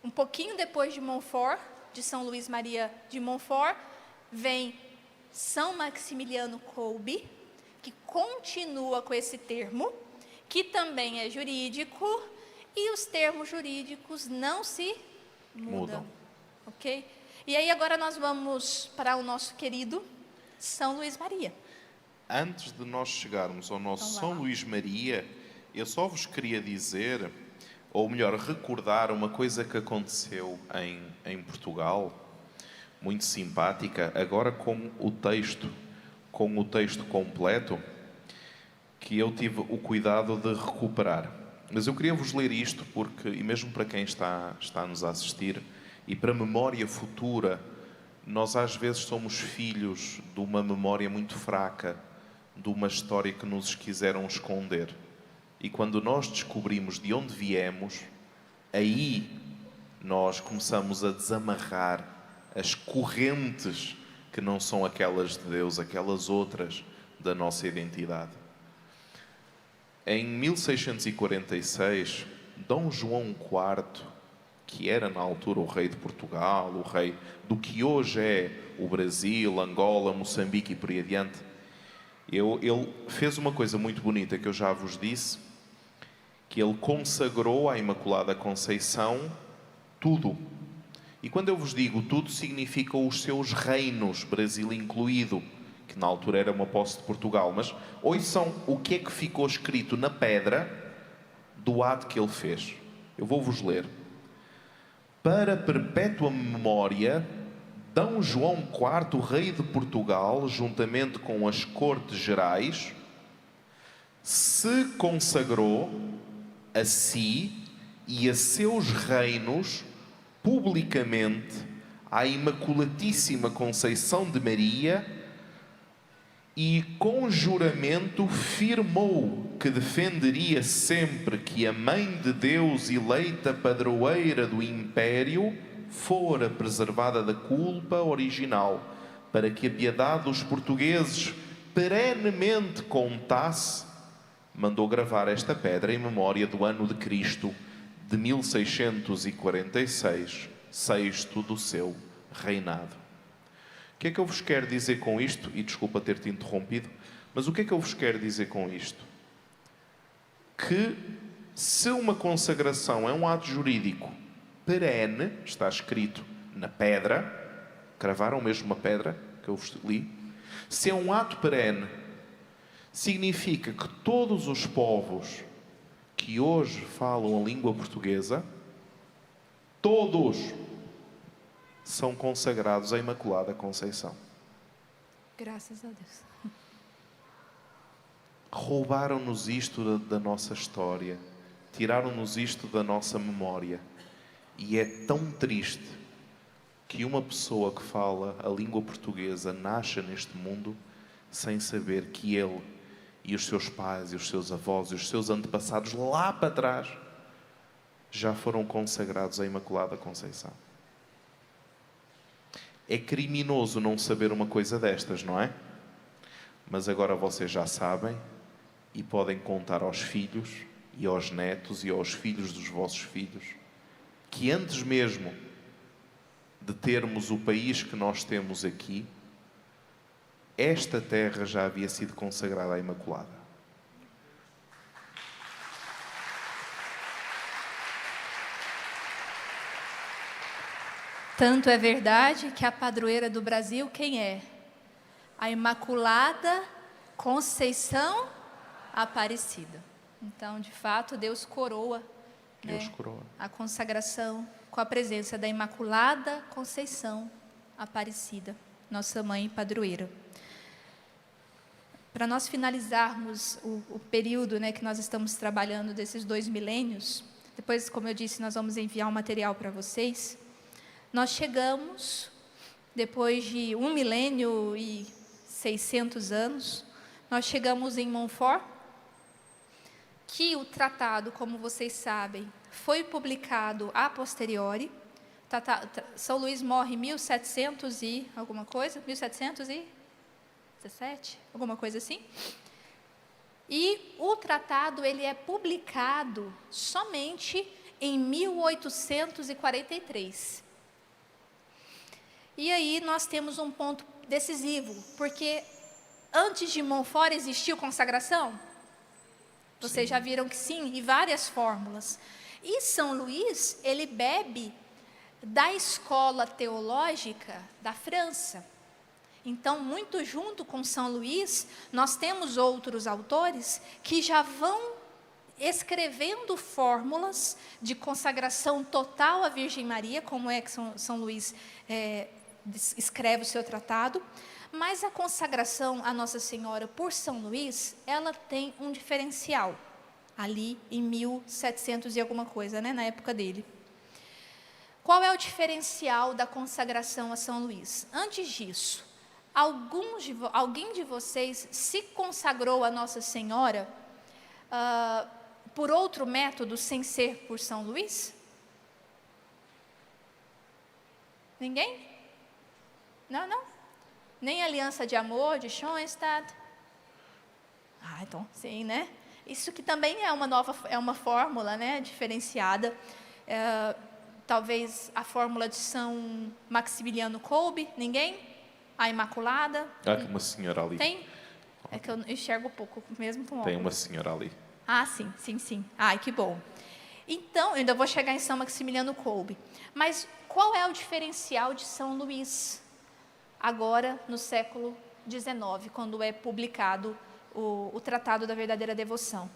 [SPEAKER 1] um pouquinho depois de Montfort, de São Luís Maria de Montfort, vem São Maximiliano Kolbe, que continua com esse termo, que também é jurídico, e os termos jurídicos não se mudam. Ok? E aí agora nós vamos para o nosso querido São Luís Maria.
[SPEAKER 2] Antes de nós chegarmos ao nosso São Luís Maria, eu só vos queria dizer, ou melhor, recordar uma coisa que aconteceu em Portugal, muito simpática, agora com o texto completo, que eu tive o cuidado de recuperar. Mas eu queria vos ler isto, porque, e mesmo para quem está-nos a assistir, e para a memória futura, nós às vezes somos filhos de uma memória muito fraca, de uma história que nos quiseram esconder. E quando nós descobrimos de onde viemos, aí nós começamos a desamarrar as correntes que não são aquelas de Deus, aquelas outras da nossa identidade. Em 1646, Dom João IV, que era na altura o rei de Portugal, o rei do que hoje é o Brasil, Angola, Moçambique e por aí adiante, ele fez uma coisa muito bonita que eu já vos disse, que ele consagrou à Imaculada Conceição tudo. E quando eu vos digo tudo, significa os seus reinos, Brasil incluído, que na altura era uma posse de Portugal. Mas ouçam o que é que ficou escrito na pedra do ato que ele fez. Eu vou-vos ler. Para perpétua memória, D. João IV, rei de Portugal, juntamente com as Cortes Gerais, se consagrou a si e a seus reinos publicamente à Imaculatíssima Conceição de Maria e com juramento firmou que defenderia sempre que a Mãe de Deus, eleita padroeira do Império, fora preservada da culpa original, para que a piedade dos portugueses perenemente contasse, mandou gravar esta pedra em memória do ano de Cristo de 1646, sexto do seu reinado. O que é que eu vos quero dizer com isto? E desculpa ter-te interrompido, mas o que é que eu vos quero dizer com isto? Que se uma consagração é um ato jurídico perene, está escrito na pedra, cravaram mesmo uma pedra que eu vos li, se é um ato perene, significa que todos os povos que hoje falam a língua portuguesa, todos são consagrados à Imaculada Conceição.
[SPEAKER 1] Graças a Deus.
[SPEAKER 2] Roubaram-nos isto da nossa história, tiraram-nos isto da nossa memória. E é tão triste que uma pessoa que fala a língua portuguesa nasça neste mundo sem saber que ele e os seus pais, e os seus avós, e os seus antepassados lá para trás já foram consagrados à Imaculada Conceição. É criminoso não saber uma coisa destas, não é? Mas agora vocês já sabem e podem contar aos filhos e aos netos e aos filhos dos vossos filhos que antes mesmo de termos o país que nós temos aqui, esta terra já havia sido consagrada à Imaculada.
[SPEAKER 1] Tanto é verdade que a padroeira do Brasil, quem é? A Imaculada Conceição Aparecida. Então, de fato, Deus coroa
[SPEAKER 2] Deus coroa.
[SPEAKER 1] A consagração com a presença da Imaculada Conceição Aparecida, nossa mãe padroeira. Para nós finalizarmos o período, né, que nós estamos trabalhando desses 2 milênios, depois, como eu disse, nós vamos enviar um material para vocês. Nós chegamos, depois de 1 milênio e 600 anos, nós chegamos em Montfort, que o tratado, como vocês sabem, foi publicado a posteriori. São Luís morre em 1700 e alguma coisa, 1717, alguma coisa assim. E o tratado ele é publicado somente em 1843. E aí nós temos um ponto decisivo, porque antes de Montfort existiu consagração? Vocês já viram que sim, e várias fórmulas. E São Luís, ele bebe da escola teológica da França. Então, muito junto com São Luís, nós temos outros autores que já vão escrevendo fórmulas de consagração total à Virgem Maria, como é que São Luís escreve o seu tratado. Mas a consagração à Nossa Senhora por São Luís, ela tem um diferencial, ali em 1700 e alguma coisa, né, na época dele. Qual é o diferencial da consagração a São Luís? Antes disso, alguém de vocês se consagrou a Nossa Senhora por outro método, sem ser por São Luís? Ninguém? Não? Nem aliança de amor, de Schoenstatt? Então, sim, né? Isso que também é uma fórmula, né, diferenciada. Talvez a fórmula de São Maximiliano Kolbe, ninguém? A Imaculada?
[SPEAKER 2] Tem uma senhora ali.
[SPEAKER 1] Tem? É que eu enxergo pouco, mesmo com óculos.
[SPEAKER 2] Tem uma senhora ali.
[SPEAKER 1] Sim. Ai, que bom. Então, eu ainda vou chegar em São Maximiliano Kolbe. Mas qual é o diferencial de São Luís? Agora, no século XIX, quando é publicado o Tratado da Verdadeira Devoção.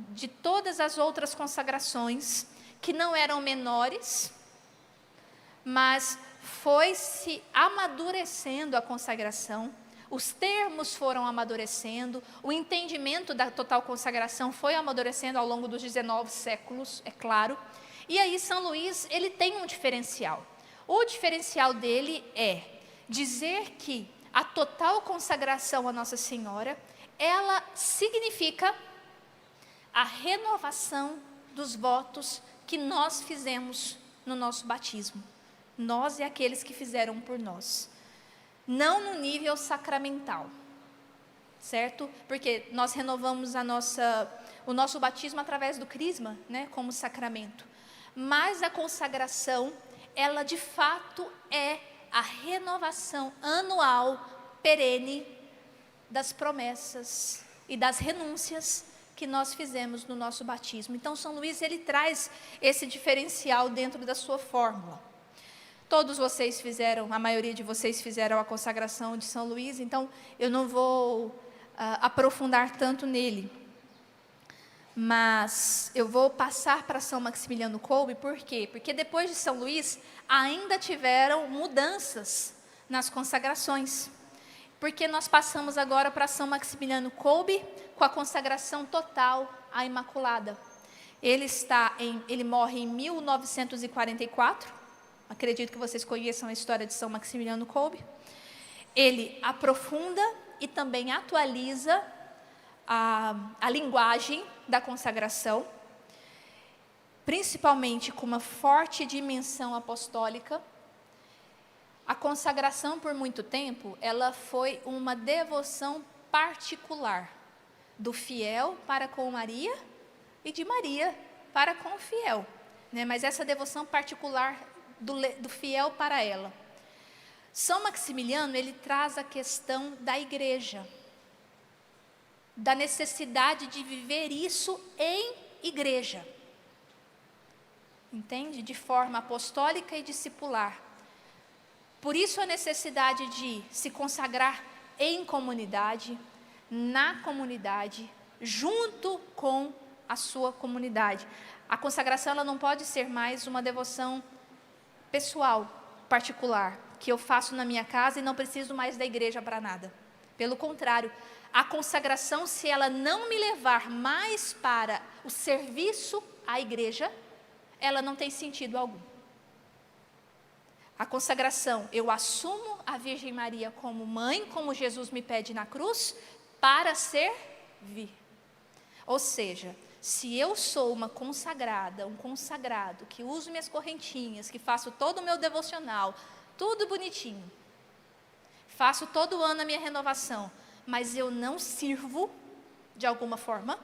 [SPEAKER 1] De todas as outras consagrações, que não eram menores, mas foi-se amadurecendo a consagração, os termos foram amadurecendo, o entendimento da total consagração foi amadurecendo ao longo dos 19 séculos, é claro. E aí São Luís, ele tem um diferencial. O diferencial dele é dizer que a total consagração à Nossa Senhora, ela significa a renovação dos votos que nós fizemos no nosso batismo. Nós e aqueles que fizeram por nós. Não no nível sacramental, certo? Porque nós renovamos o nosso batismo através do crisma, né, como sacramento. Mas a consagração, ela de fato é a renovação anual, perene, das promessas e das renúncias que nós fizemos no nosso batismo. Então, São Luís, ele traz esse diferencial dentro da sua fórmula. Todos vocês fizeram, a maioria de vocês fizeram a consagração de São Luís, então eu não vou aprofundar tanto nele. Mas eu vou passar para São Maximiliano Kolbe, por quê? Porque depois de São Luís, ainda tiveram mudanças nas consagrações. Porque nós passamos agora para São Maximiliano Kolbe, com a consagração total à Imaculada. Ele morre em 1944, acredito que vocês conheçam a história de São Maximiliano Kolbe. Ele aprofunda e também atualiza a linguagem da consagração, principalmente com uma forte dimensão apostólica. A consagração, por muito tempo, ela foi uma devoção particular do fiel para com Maria e de Maria para com o fiel, né? Mas essa devoção particular do fiel para ela. São Maximiliano, ele traz a questão da igreja, da necessidade de viver isso em igreja, entende? De forma apostólica e discipular. Por isso a necessidade de se consagrar em comunidade, na comunidade, junto com a sua comunidade. A consagração ela não pode ser mais uma devoção pessoal, particular, que eu faço na minha casa e não preciso mais da igreja para nada. Pelo contrário, a consagração, se ela não me levar mais para o serviço à igreja, ela não tem sentido algum. A consagração, eu assumo a Virgem Maria como mãe, como Jesus me pede na cruz, para servir. Ou seja, se eu sou uma consagrada, um consagrado, que uso minhas correntinhas, que faço todo o meu devocional, tudo bonitinho, faço todo ano a minha renovação, mas eu não sirvo de alguma forma,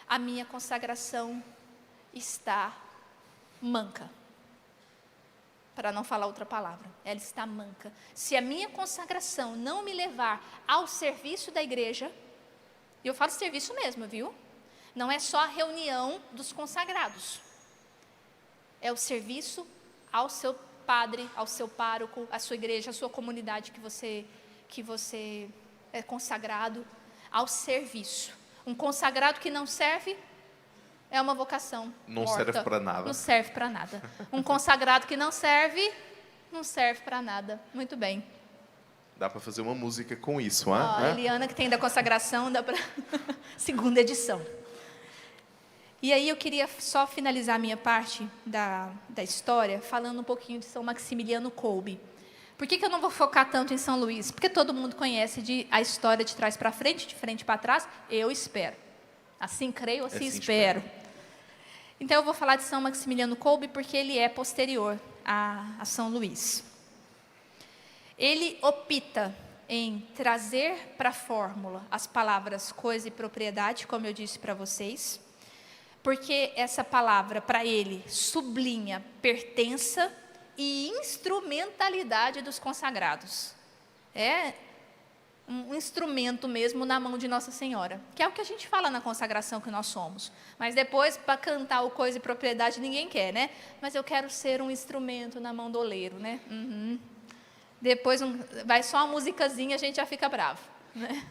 [SPEAKER 1] a minha consagração está manca. Para não falar outra palavra, ela está manca. Se a minha consagração não me levar ao serviço da igreja, e eu falo serviço mesmo, viu? Não é só a reunião dos consagrados. É o serviço ao seu padre, ao seu pároco, à sua igreja, à sua comunidade que você é consagrado, ao serviço. Um consagrado que não serve é uma vocação
[SPEAKER 2] não
[SPEAKER 1] morta.
[SPEAKER 2] Serve para nada.
[SPEAKER 1] Não serve para nada. Um consagrado que não serve para nada. Muito bem.
[SPEAKER 2] Dá para fazer uma música com isso,
[SPEAKER 1] A Eliana, que tem da consagração, dá para segunda edição. E aí eu queria só finalizar a minha parte da história, falando um pouquinho de São Maximiliano Kolbe. Por que eu não vou focar tanto em São Luís? Porque todo mundo conhece a história de trás para frente, de frente para trás. Eu espero. Assim creio, assim espero. Então eu vou falar de São Maximiliano Kolbe porque ele é posterior a São Luís. Ele opta em trazer para a fórmula as palavras coisa e propriedade, como eu disse para vocês, porque essa palavra para ele sublinha pertença e instrumentalidade dos consagrados. É um instrumento mesmo na mão de Nossa Senhora, que é o que a gente fala na consagração que nós somos. Mas depois, para cantar o coisa e propriedade, ninguém quer, né? Mas eu quero ser um instrumento na mão do oleiro, né? Depois vai só uma musicazinha, a gente já fica bravo, né?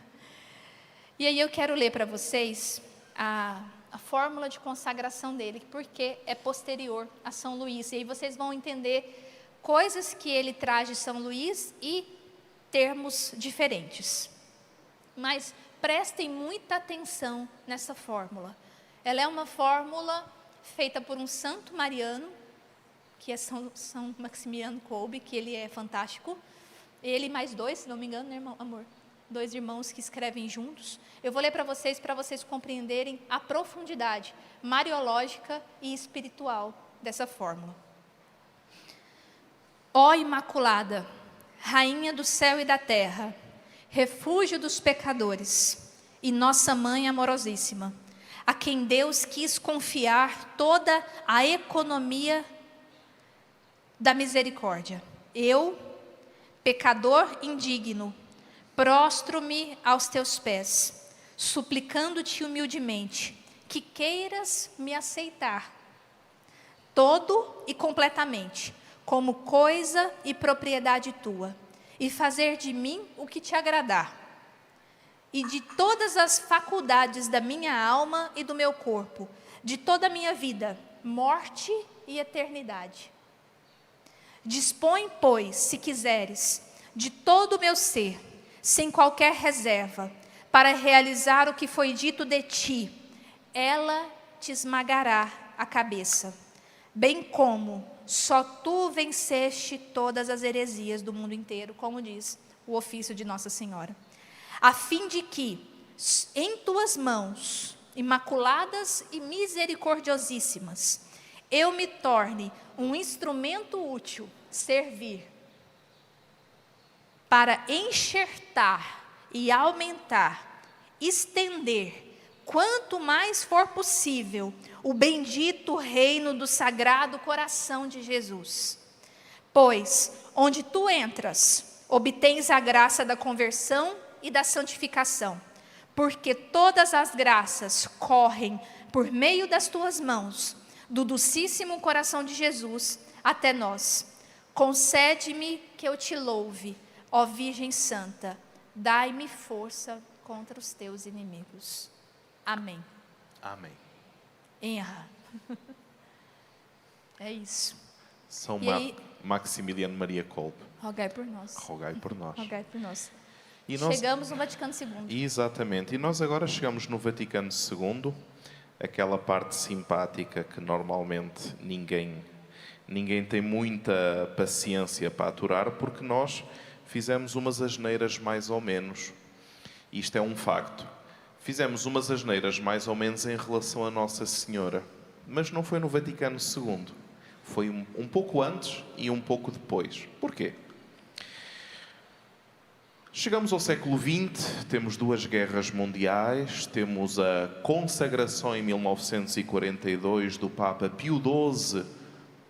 [SPEAKER 1] E aí eu quero ler para vocês a fórmula de consagração dele, porque é posterior a São Luís. E aí vocês vão entender coisas que ele traz de São Luís e termos diferentes. Mas prestem muita atenção nessa fórmula. Ela é uma fórmula feita por um santo mariano, que é São Maximiliano Kolbe, que ele é fantástico. Ele mais dois, se não me engano, né, irmão? Amor? 2 irmãos que escrevem juntos. Eu vou ler para vocês compreenderem a profundidade mariológica e espiritual dessa fórmula. Ó Imaculada, Rainha do céu e da terra, refúgio dos pecadores e nossa Mãe amorosíssima, a quem Deus quis confiar toda a economia da misericórdia. Eu, pecador indigno, prostro-me aos teus pés, suplicando-te humildemente, que queiras me aceitar, todo e completamente, como coisa e propriedade tua, e fazer de mim o que te agradar, e de todas as faculdades da minha alma e do meu corpo, de toda a minha vida, morte e eternidade. Dispõe, pois, se quiseres, de todo o meu ser, sem qualquer reserva, para realizar o que foi dito de ti. Ela te esmagará a cabeça, bem como só tu venceste todas as heresias do mundo inteiro, como diz o ofício de Nossa Senhora, a fim de que, em tuas mãos, imaculadas e misericordiosíssimas, eu me torne um instrumento útil, servir, para enxertar e aumentar, estender, quanto mais for possível, o bendito reino do Sagrado Coração de Jesus. Pois, onde tu entras, obtens a graça da conversão e da santificação, porque todas as graças correm por meio das tuas mãos, do docíssimo coração de Jesus até nós. Concede-me que eu te louve, ó Virgem Santa, dai-me força contra os teus inimigos. Amém.
[SPEAKER 2] Amém.
[SPEAKER 1] É isso.
[SPEAKER 2] São Maximiliano Maria Kolbe.
[SPEAKER 1] Rogai por nós.
[SPEAKER 2] Rogai por nós.
[SPEAKER 1] Rogai por nós.
[SPEAKER 2] E
[SPEAKER 1] chegamos no Vaticano II.
[SPEAKER 2] Exatamente. E nós agora chegamos no Vaticano II, aquela parte simpática que normalmente ninguém tem muita paciência para aturar, porque nós fizemos umas asneiras mais ou menos. Isto é um facto. Fizemos umas asneiras mais ou menos em relação a Nossa Senhora. Mas não foi no Vaticano II. Foi um pouco antes e um pouco depois. Porquê? Chegamos ao século XX, temos 2 guerras mundiais, temos a consagração em 1942 do Papa Pio XII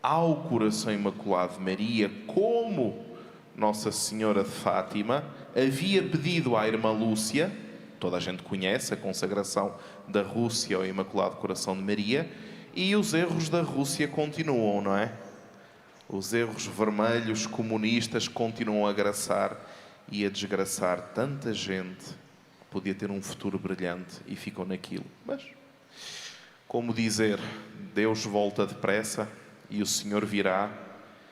[SPEAKER 2] ao Coração Imaculado de Maria, como Nossa Senhora de Fátima havia pedido à irmã Lúcia, toda a gente conhece a consagração da Rússia ao Imaculado Coração de Maria, e os erros da Rússia continuam, não é? Os erros vermelhos comunistas continuam a graçar e a desgraçar tanta gente que podia ter um futuro brilhante e ficam naquilo. Mas, como dizer, Deus volta depressa e o Senhor virá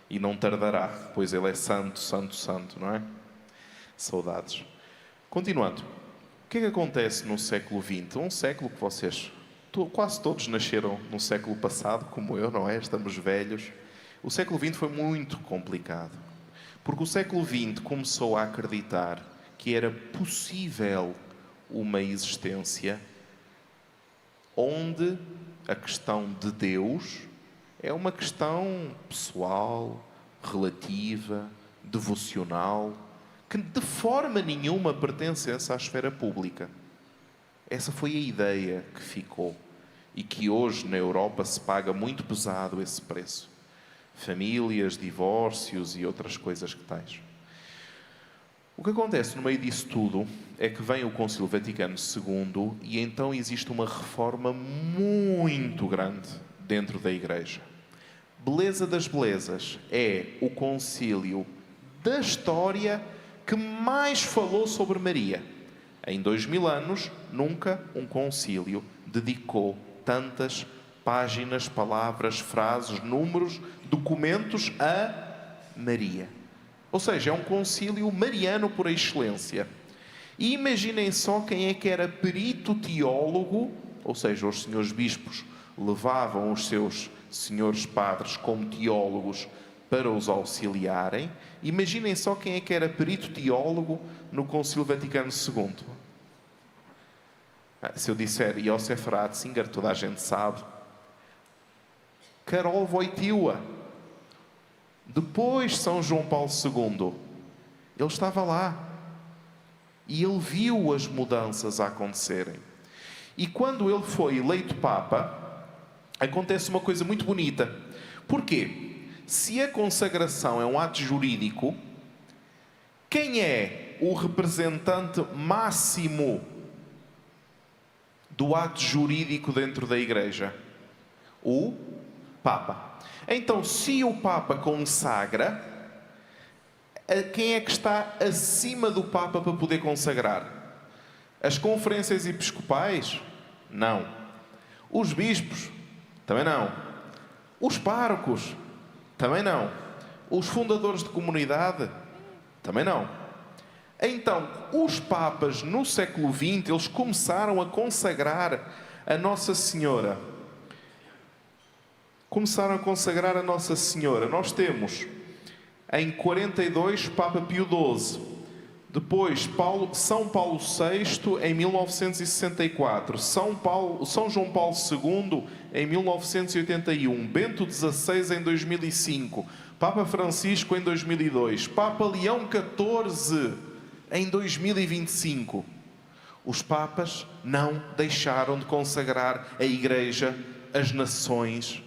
[SPEAKER 2] e não tardará, pois Ele é santo, santo, santo, não é? Saudades. Continuando. O que é que acontece no século XX? Um século que vocês, quase todos nasceram no século passado, como eu, não é? Estamos velhos. O século XX foi muito complicado. Porque o século XX começou a acreditar que era possível uma existência onde a questão de Deus é uma questão pessoal, relativa, devocional, que de forma nenhuma pertencesse à esfera pública. Essa foi a ideia que ficou e que hoje na Europa se paga muito pesado esse preço. Famílias, divórcios e outras coisas que tais. O que acontece no meio disso tudo é que vem o Concílio Vaticano II e então existe uma reforma muito grande dentro da Igreja. Beleza das belezas, é o concílio da história que mais falou sobre Maria. Em 2000 anos, nunca um concílio dedicou tantas páginas, palavras, frases, números, documentos a Maria. Ou seja, é um concílio mariano por excelência. E imaginem só quem é que era perito teólogo, ou seja, os senhores bispos levavam os seus senhores padres como teólogos para os auxiliarem. Imaginem só quem é que era perito teólogo no Concílio Vaticano II. Se eu disser Josef Ratzinger, toda a gente sabe. Karol Wojtyła. Depois São João Paulo II. Ele estava lá. E ele viu as mudanças a acontecerem. E quando ele foi eleito Papa, acontece uma coisa muito bonita. Porquê? Se a consagração é um ato jurídico, quem é o representante máximo do ato jurídico dentro da Igreja? O Papa. Então, se o Papa consagra, quem é que está acima do Papa para poder consagrar? As conferências episcopais? Não. Os bispos? Também não. Os párocos? Também não. Os fundadores de comunidade? Também não. Então, os papas no século XX, eles começaram a consagrar a Nossa Senhora. Começaram a consagrar a Nossa Senhora. Nós temos, em 42, Papa Pio XII. Depois, São Paulo VI, em 1964. São João Paulo II, em 1981. Bento XVI, em 2005. Papa Francisco, em 2002. Papa Leão XIV, em 2025. Os papas não deixaram de consagrar a Igreja, as nações,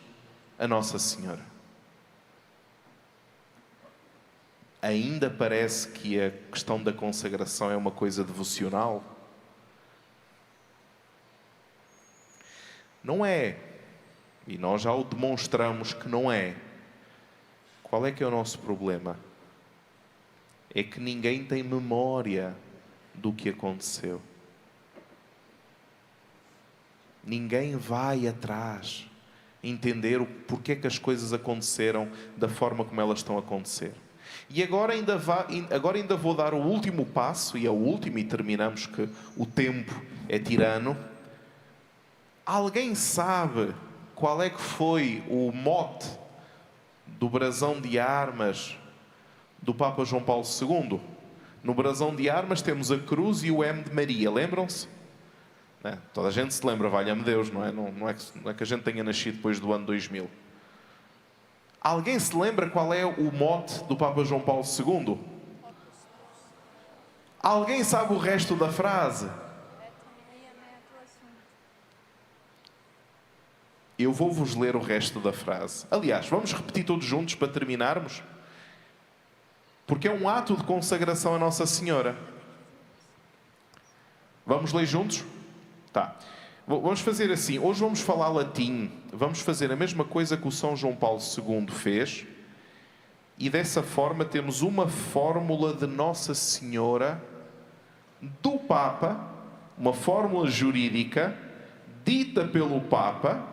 [SPEAKER 2] a Nossa Senhora. Ainda parece que a questão da consagração é uma coisa devocional? Não é. E nós já o demonstramos que não é. Qual é que é o nosso problema? É que ninguém tem memória do que aconteceu. Ninguém vai atrás entender o porquê que as coisas aconteceram da forma como elas estão a acontecer. E agora ainda vou dar o último passo, e é o último, e terminamos, que o tempo é tirano. Alguém sabe qual é que foi o mote do brasão de armas do Papa João Paulo II? No brasão de armas temos a cruz e o M de Maria, lembram-se? Toda a gente se lembra, valha-me Deus, não é? Não é que a gente tenha nascido depois do ano 2000. Alguém se lembra qual é o mote do Papa João Paulo II? Alguém sabe o resto da frase? Eu vou-vos ler o resto da frase. Aliás, vamos repetir todos juntos para terminarmos? Porque é um ato de consagração a Nossa Senhora. Vamos ler juntos? Tá. Vamos fazer assim. Hoje vamos falar latim. Vamos fazer a mesma coisa que o São João Paulo II fez. E dessa forma temos uma fórmula de Nossa Senhora do Papa, uma fórmula jurídica dita pelo Papa,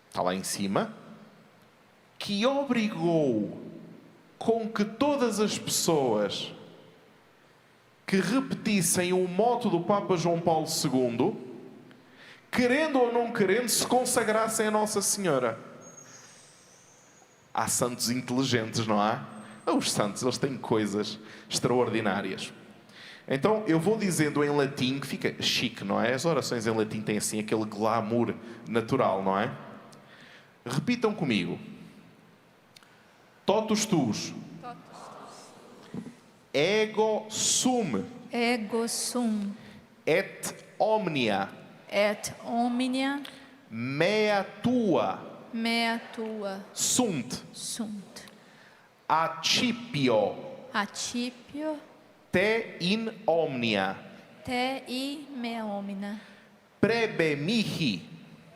[SPEAKER 2] está lá em cima, que obrigou com que todas as pessoas que repetissem o mote do Papa João Paulo II, querendo ou não querendo, se consagrassem a Nossa Senhora. Há santos inteligentes, não há? Os santos, eles têm coisas extraordinárias. Então, eu vou dizendo em latim, que fica chique, não é? As orações em latim têm assim aquele glamour natural, não é? Repitam comigo. Totus tuus. Ego sum.
[SPEAKER 1] Ego sum.
[SPEAKER 2] Et omnia.
[SPEAKER 1] Et omnia.
[SPEAKER 2] Mea tua.
[SPEAKER 1] Mea tua.
[SPEAKER 2] Sunt.
[SPEAKER 1] Sunt.
[SPEAKER 2] Accipio.
[SPEAKER 1] Accipio.
[SPEAKER 2] Te in omnia.
[SPEAKER 1] Te i mea omnia.
[SPEAKER 2] Prebemihi.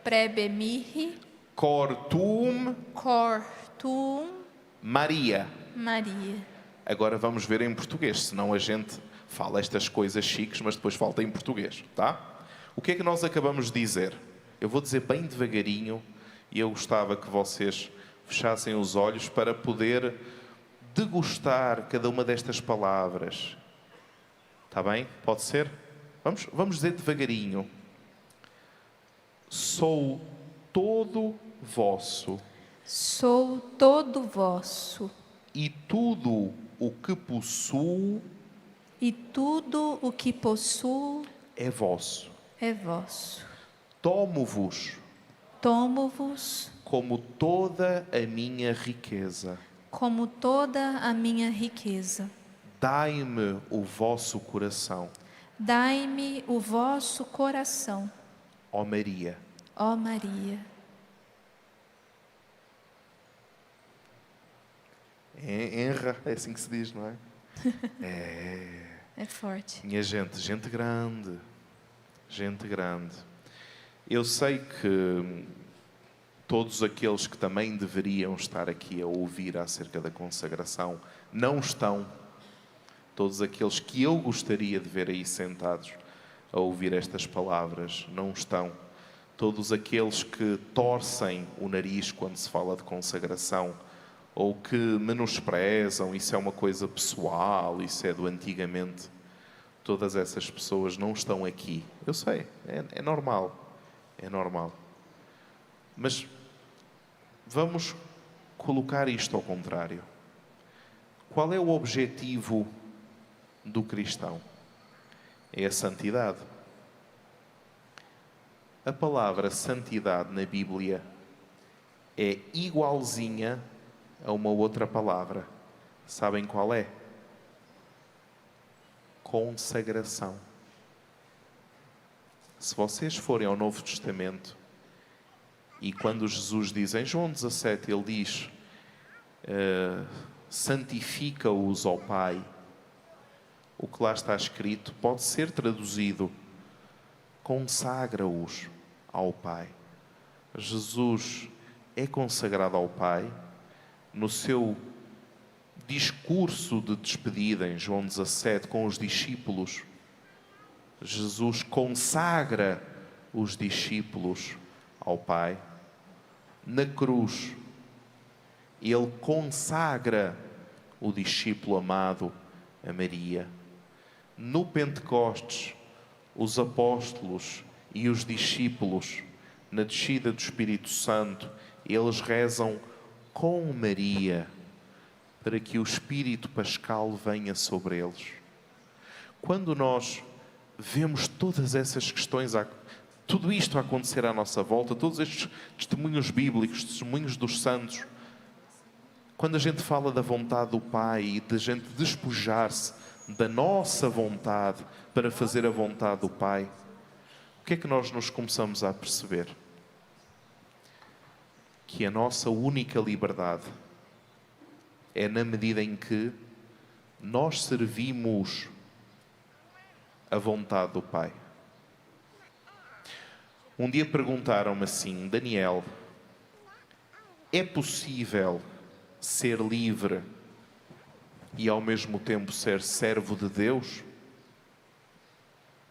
[SPEAKER 1] Prebemihi.
[SPEAKER 2] Cor tuum.
[SPEAKER 1] Cor tuum.
[SPEAKER 2] Maria.
[SPEAKER 1] Maria.
[SPEAKER 2] Agora vamos ver em português, senão a gente fala estas coisas chiques, mas depois falta em português, tá? O que é que nós acabamos de dizer? Eu vou dizer bem devagarinho e eu gostava que vocês fechassem os olhos para poder degustar cada uma destas palavras. Está bem? Pode ser? Vamos dizer devagarinho. Sou todo vosso.
[SPEAKER 1] Sou todo vosso.
[SPEAKER 2] E tudo o que possuo.
[SPEAKER 1] E tudo o que possuo.
[SPEAKER 2] É vosso.
[SPEAKER 1] É vosso.
[SPEAKER 2] Tomo-vos.
[SPEAKER 1] Tomo-vos.
[SPEAKER 2] Como toda a minha riqueza.
[SPEAKER 1] Como toda a minha riqueza.
[SPEAKER 2] Dai-me o vosso coração.
[SPEAKER 1] Dai-me o vosso coração.
[SPEAKER 2] Ó Maria.
[SPEAKER 1] Ó Maria.
[SPEAKER 2] Enra, é assim que se diz, não é?
[SPEAKER 1] É forte.
[SPEAKER 2] Minha gente, gente grande. Gente grande. Eu sei que todos aqueles que também deveriam estar aqui a ouvir acerca da consagração não estão. Todos aqueles que eu gostaria de ver aí sentados a ouvir estas palavras não estão. Todos aqueles que torcem o nariz quando se fala de consagração ou que menosprezam, isso é uma coisa pessoal, isso é do antigamente. Todas essas pessoas não estão aqui. Eu sei, é normal. É normal. Mas vamos colocar isto ao contrário. Qual é o objetivo do cristão? É a santidade. A palavra santidade na Bíblia é igualzinha a uma outra palavra. Sabem qual é? Consagração. Se vocês forem ao Novo Testamento e quando Jesus diz, em João 17, ele diz santifica-os ao Pai, o que lá está escrito pode ser traduzido consagra-os ao Pai. Jesus é consagrado ao Pai no seu discurso de despedida em João 17 com os discípulos. Jesus consagra os discípulos ao Pai. Na cruz, Ele consagra o discípulo amado a Maria. No Pentecostes, os apóstolos e os discípulos, na descida do Espírito Santo, eles rezam com Maria para que o Espírito Pascal venha sobre eles. Quando nós vemos todas essas questões, tudo isto a acontecer à nossa volta, todos estes testemunhos bíblicos, testemunhos dos santos, quando a gente fala da vontade do Pai e de a gente despojar-se da nossa vontade para fazer a vontade do Pai, o que é que nós nos começamos a perceber? Que a nossa única liberdade é na medida em que nós servimos a vontade do Pai. Um dia perguntaram-me assim: Daniel, é possível ser livre e ao mesmo tempo ser servo de Deus?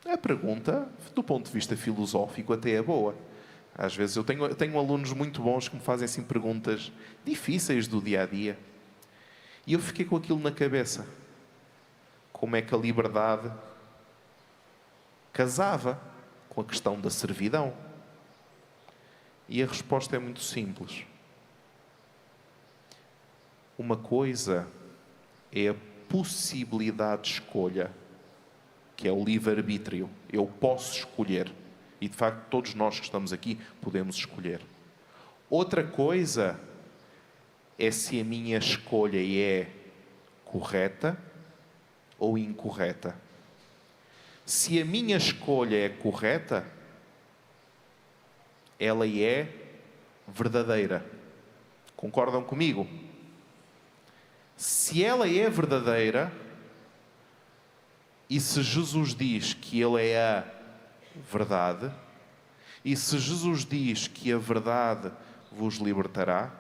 [SPEAKER 2] A pergunta, do ponto de vista filosófico, até é boa. Às vezes eu tenho alunos muito bons que me fazem assim perguntas difíceis do dia a dia. E eu fiquei com aquilo na cabeça. Como é que a liberdade casava com a questão da servidão? E a resposta é muito simples. Uma coisa é a possibilidade de escolha, que é o livre-arbítrio. Eu posso escolher. E, de facto, todos nós que estamos aqui podemos escolher. Outra coisa é se a minha escolha é correta ou incorreta. Se a minha escolha é correta, ela é verdadeira. Concordam comigo? Se ela é verdadeira, e se Jesus diz que Ele é a verdade, e se Jesus diz que a verdade vos libertará,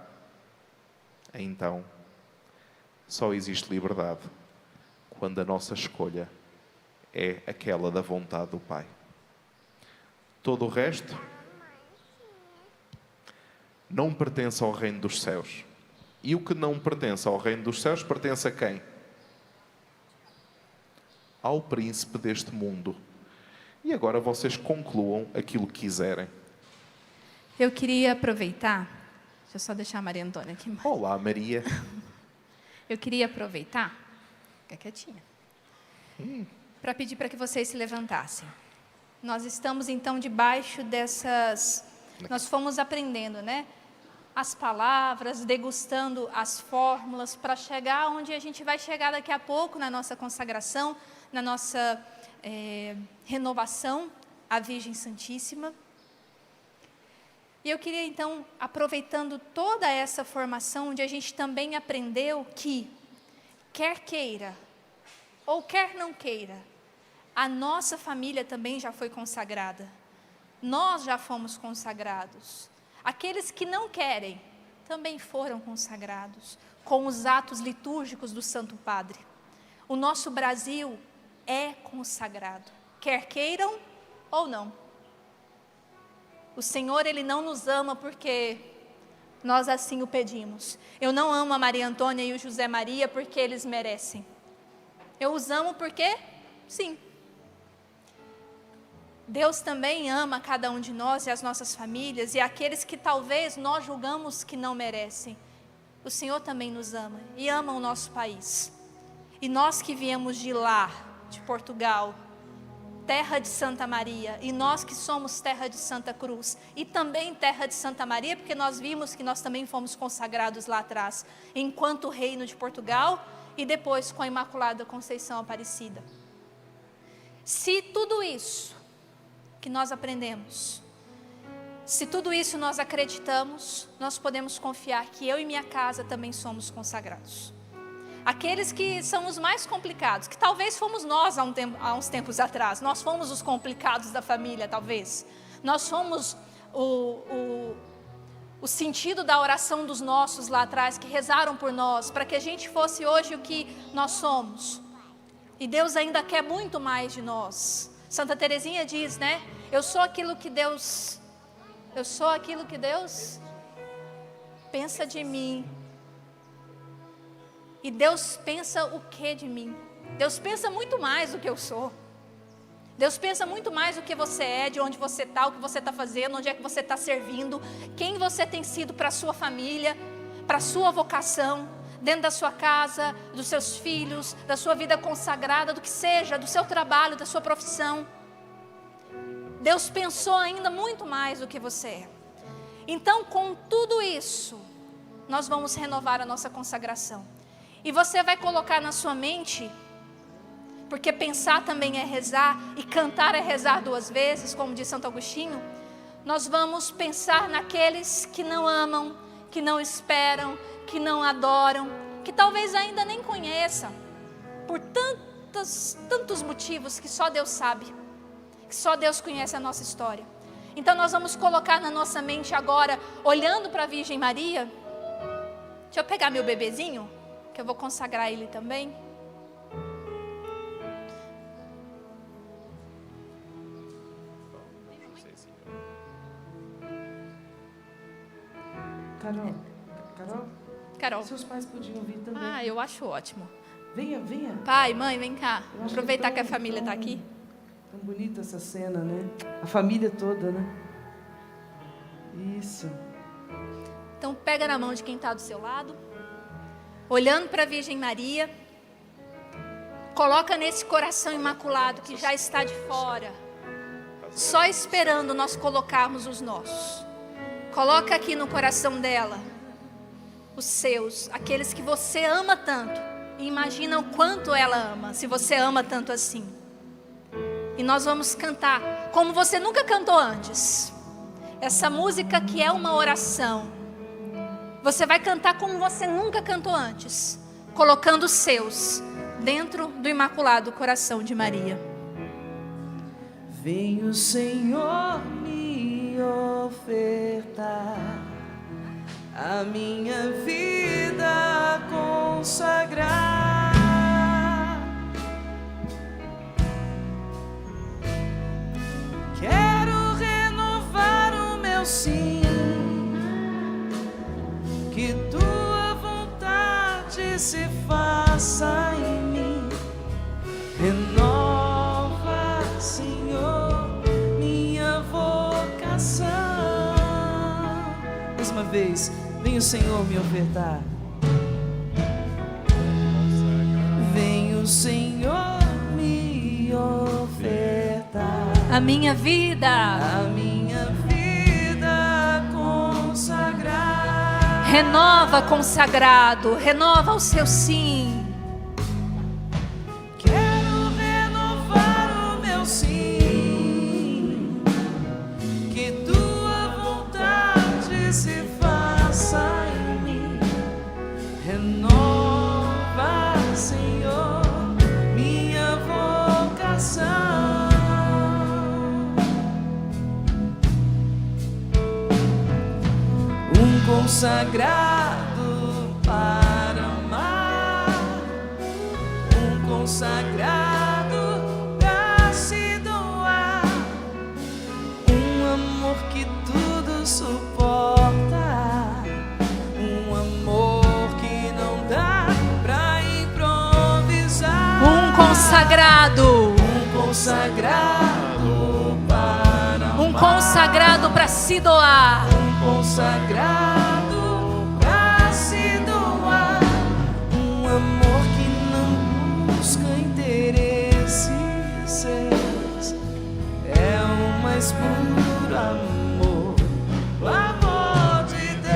[SPEAKER 2] então só existe liberdade quando a nossa escolha é aquela da vontade do Pai. Todo o resto não pertence ao reino dos céus. E o que não pertence ao reino dos céus pertence a quem? Ao príncipe deste mundo. E agora vocês concluam aquilo que quiserem.
[SPEAKER 1] Eu queria aproveitar... Deixa eu só deixar a Maria Antônia aqui.
[SPEAKER 2] Olá, Maria.
[SPEAKER 1] Eu queria aproveitar... Fica quietinha. Para pedir para que vocês se levantassem. Nós estamos, então, debaixo dessas... Nós fomos aprendendo, né? As palavras, degustando as fórmulas, para chegar onde a gente vai chegar daqui a pouco, na nossa consagração, na nossa renovação à Virgem Santíssima. E eu queria, então, aproveitando toda essa formação, onde a gente também aprendeu que, quer queira ou quer não queira, a nossa família também já foi consagrada. Nós já fomos consagrados. Aqueles que não querem também foram consagrados com os atos litúrgicos do Santo Padre. O nosso Brasil é consagrado, quer queiram ou não. O Senhor, Ele não nos ama porque nós assim o pedimos. Eu não amo a Maria Antônia e o José Maria porque eles merecem. Eu os amo porque, sim. Deus também ama cada um de nós e as nossas famílias e aqueles que talvez nós julgamos que não merecem. O Senhor também nos ama e ama o nosso país. E nós que viemos de lá, de Portugal, terra de Santa Maria, e nós que somos terra de Santa Cruz, e também terra de Santa Maria, porque nós vimos que nós também fomos consagrados lá atrás, enquanto reino de Portugal, e depois com a Imaculada Conceição Aparecida. Se tudo isso que nós aprendemos, se tudo isso nós acreditamos, nós podemos confiar que eu e minha casa também somos consagrados. Aqueles que são os mais complicados, que talvez fomos nós há uns tempos atrás, nós fomos os complicados da família, talvez. Nós fomos o sentido da oração dos nossos lá atrás, que rezaram por nós, para que a gente fosse hoje o que nós somos. E Deus ainda quer muito mais de nós. Santa Teresinha diz, né? Eu sou aquilo que Deus pensa de mim. E Deus pensa o que de mim? Deus pensa muito mais do que eu sou. Deus pensa muito mais do que você é, de onde você está, o que você está fazendo, onde é que você está servindo, quem você tem sido para a sua família, para a sua vocação, dentro da sua casa, dos seus filhos, da sua vida consagrada, do que seja, do seu trabalho, da sua profissão. Deus pensou ainda muito mais do que você é. Então, com tudo isso, nós vamos renovar a nossa consagração. E você vai colocar na sua mente, porque pensar também é rezar, e cantar é rezar duas vezes, como diz Santo Agostinho. Nós vamos pensar naqueles que não amam, que não esperam, que não adoram, que talvez ainda nem conheçam, por tantos motivos que só Deus sabe, que só Deus conhece a nossa história. Então nós vamos colocar na nossa mente agora, olhando para a Virgem Maria. Deixa eu pegar meu bebezinho, que eu vou consagrar ele também. Carol.
[SPEAKER 3] Seus pais podiam vir também.
[SPEAKER 1] Eu acho ótimo.
[SPEAKER 3] Venha.
[SPEAKER 1] Pai, mãe, vem cá. Aproveitar que a família está aqui.
[SPEAKER 3] Tão bonita essa cena, né? A família toda, né? Isso.
[SPEAKER 1] Então pega na mão de quem está do seu lado, olhando para a Virgem Maria, coloca nesse coração imaculado que já está de fora, só esperando nós colocarmos os nossos. Coloca aqui no coração dela os seus, aqueles que você ama tanto, e imagina o quanto ela ama, se você ama tanto assim. E nós vamos cantar como você nunca cantou antes, essa música que é uma oração. Você vai cantar como você nunca cantou antes, colocando os seus dentro do Imaculado Coração de Maria.
[SPEAKER 3] Vem o Senhor me ofertar a minha vida consagrar. Quero renovar o meu sim, que tua vontade se faça em mim. Renova, Senhor, minha vocação. Mais uma vez, vem o Senhor me ofertar. Vem o Senhor me ofertar
[SPEAKER 1] A minha vida
[SPEAKER 3] consagrar.
[SPEAKER 1] renova, consagrado, renova o seu sim.
[SPEAKER 3] Quero renovar o meu sim, que tua vontade se faça em mim. Renova, Senhor, minha vocação. Consagrado para amar, consagrado para se doar, amor que tudo suporta, amor que não dá pra improvisar.
[SPEAKER 1] Consagrado
[SPEAKER 3] para amar,
[SPEAKER 1] consagrado para se doar,
[SPEAKER 3] consagrado pra se doar, amor que não busca interesses seus, é o mais puro amor, o amor de Deus.